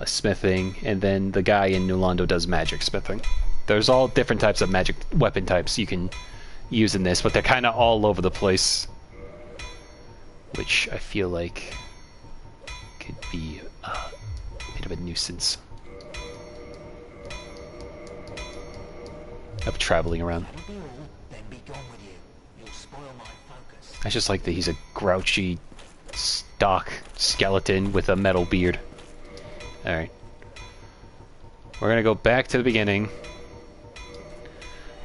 smithing, and then the guy in New Londo does magic smithing. There's all different types of magic weapon types you can use in this, but they're kind of all over the place, which I feel like could be a bit of a nuisance of traveling around. That'll be all. Then be gone with you. You'll spoil my I just like that he's a grouchy stock skeleton with a metal beard. Alright. We're gonna go back to the beginning.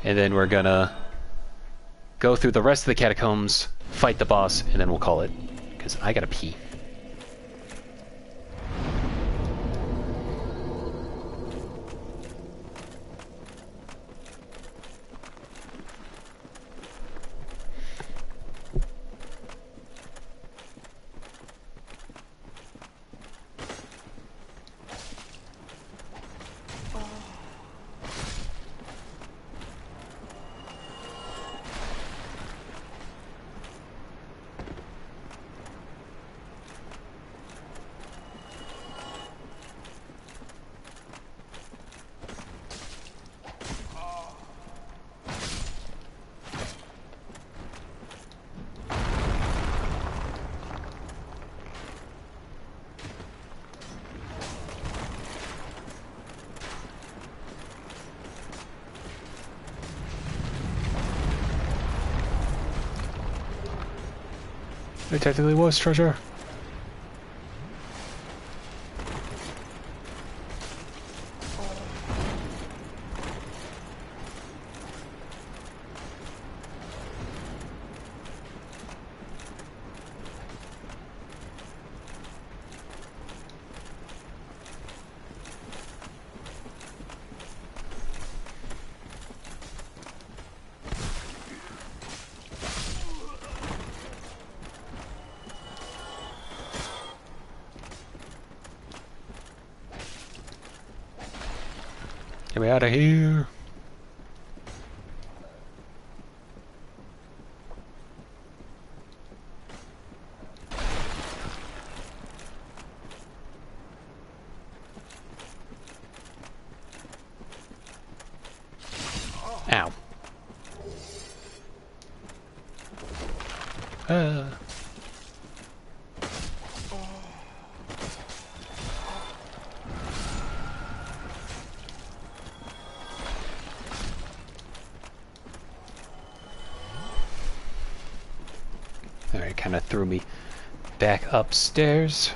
And then we're gonna go through the rest of the catacombs, fight the boss, and then we'll call it. Because I gotta pee. It technically was treasure. Get me out of here. Ow. Alright, kind of threw me back upstairs.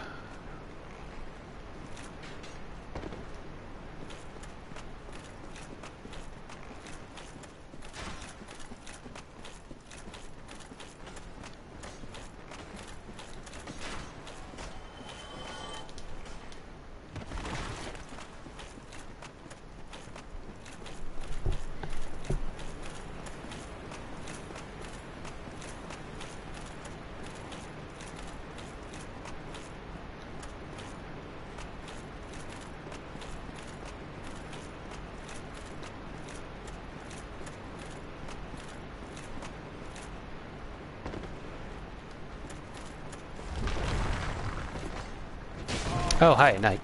Oh, hi, night.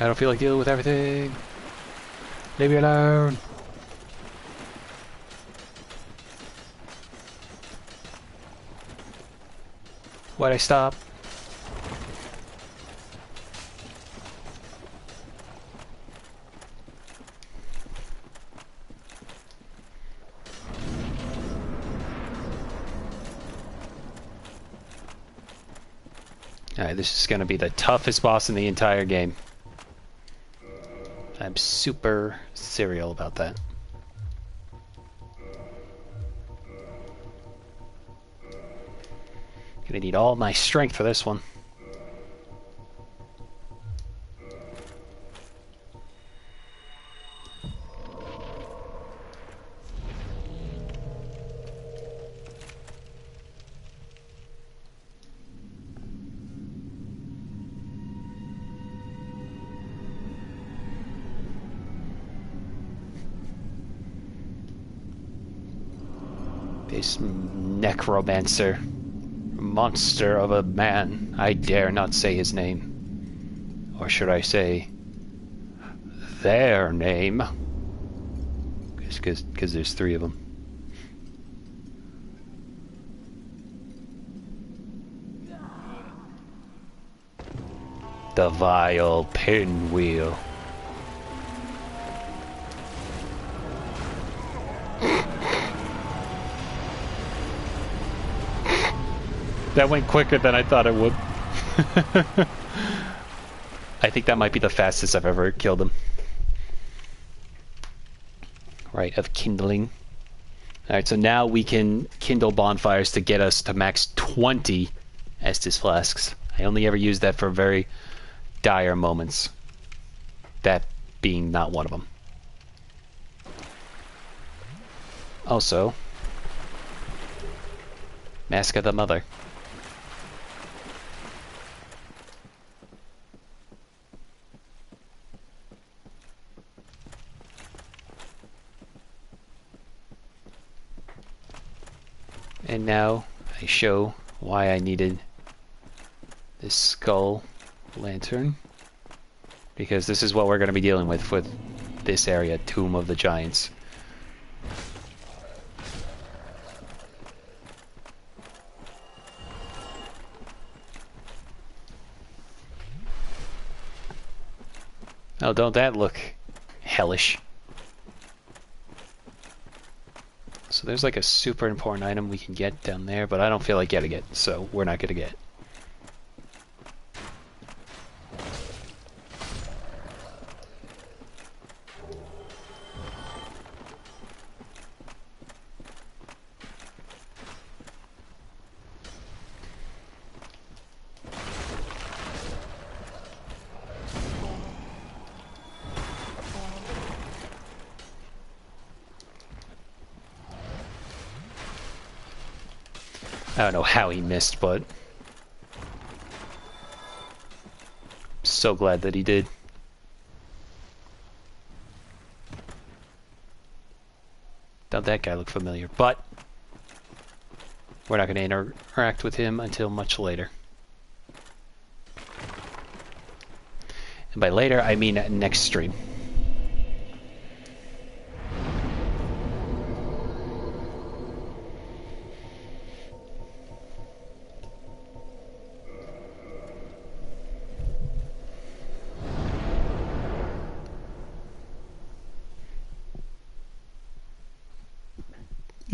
I don't feel like dealing with everything. Leave me alone. Why'd I stop? Alright, this is gonna be the toughest boss in the entire game. I'm super serial about that. Gonna need all my strength for this one. This necromancer. monster of a man. I dare not say his name. Or should I say, their name? Because there's 3 of them. The vile pinwheel. That went quicker than I thought it would. I think that might be the fastest I've ever killed him. Right, of kindling. Alright, so now we can kindle bonfires to get us to max 20 Estus flasks. I only ever use that for very dire moments. That being not one of them. Also, Mask of the Mother. And now I show why I needed this skull lantern, because this is what we're going to be dealing with this area, Tomb of the Giants. Oh, don't that look hellish? So there's like a super important item we can get down there, but I don't feel like getting it, so we're not going to get it. I don't know how he missed, but so glad that he did. Don't that guy look familiar? But we're not going to interact with him until much later. And by later, I mean next stream.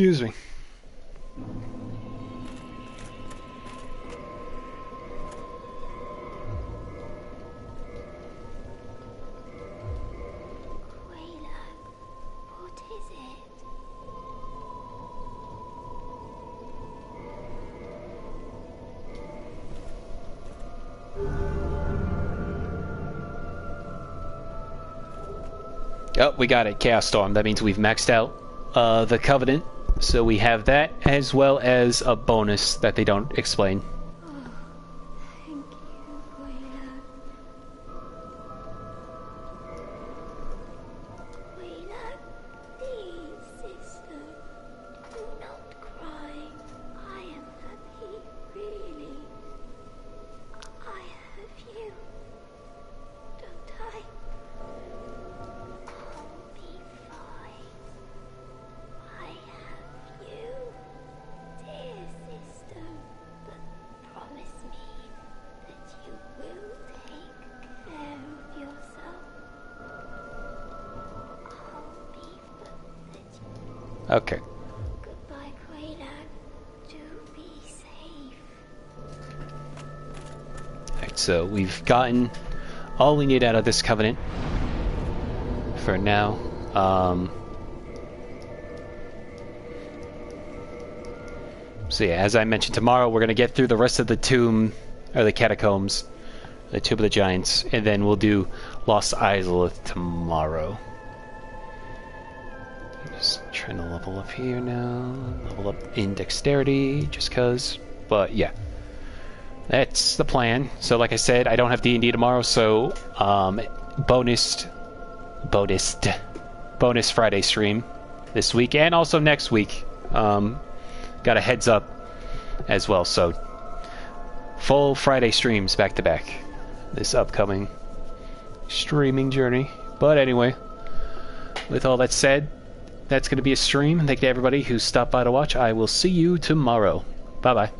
Excuse me. Oh, we got it. Chaos Storm. That means we've maxed out the Covenant. So we have that, as well as a bonus that they don't explain. Okay. Goodbye, Quayla. Do be safe. Alright, so we've gotten all we need out of this Covenant for now. So yeah, as I mentioned, tomorrow we're going to get through the rest of the tomb, or the catacombs, the Tomb of the Giants, and then we'll do Lost Izalith tomorrow. Just trying to level up here now. Level up in dexterity, just cause. But yeah, that's the plan. So like I said, I don't have D&D tomorrow, so bonus Friday stream this week and also next week. Got a heads up as well, so full Friday streams back to back this upcoming streaming journey. But anyway, with all that said, that's going to be a stream. Thank you to everybody who stopped by to watch. I will see you tomorrow. Bye-bye.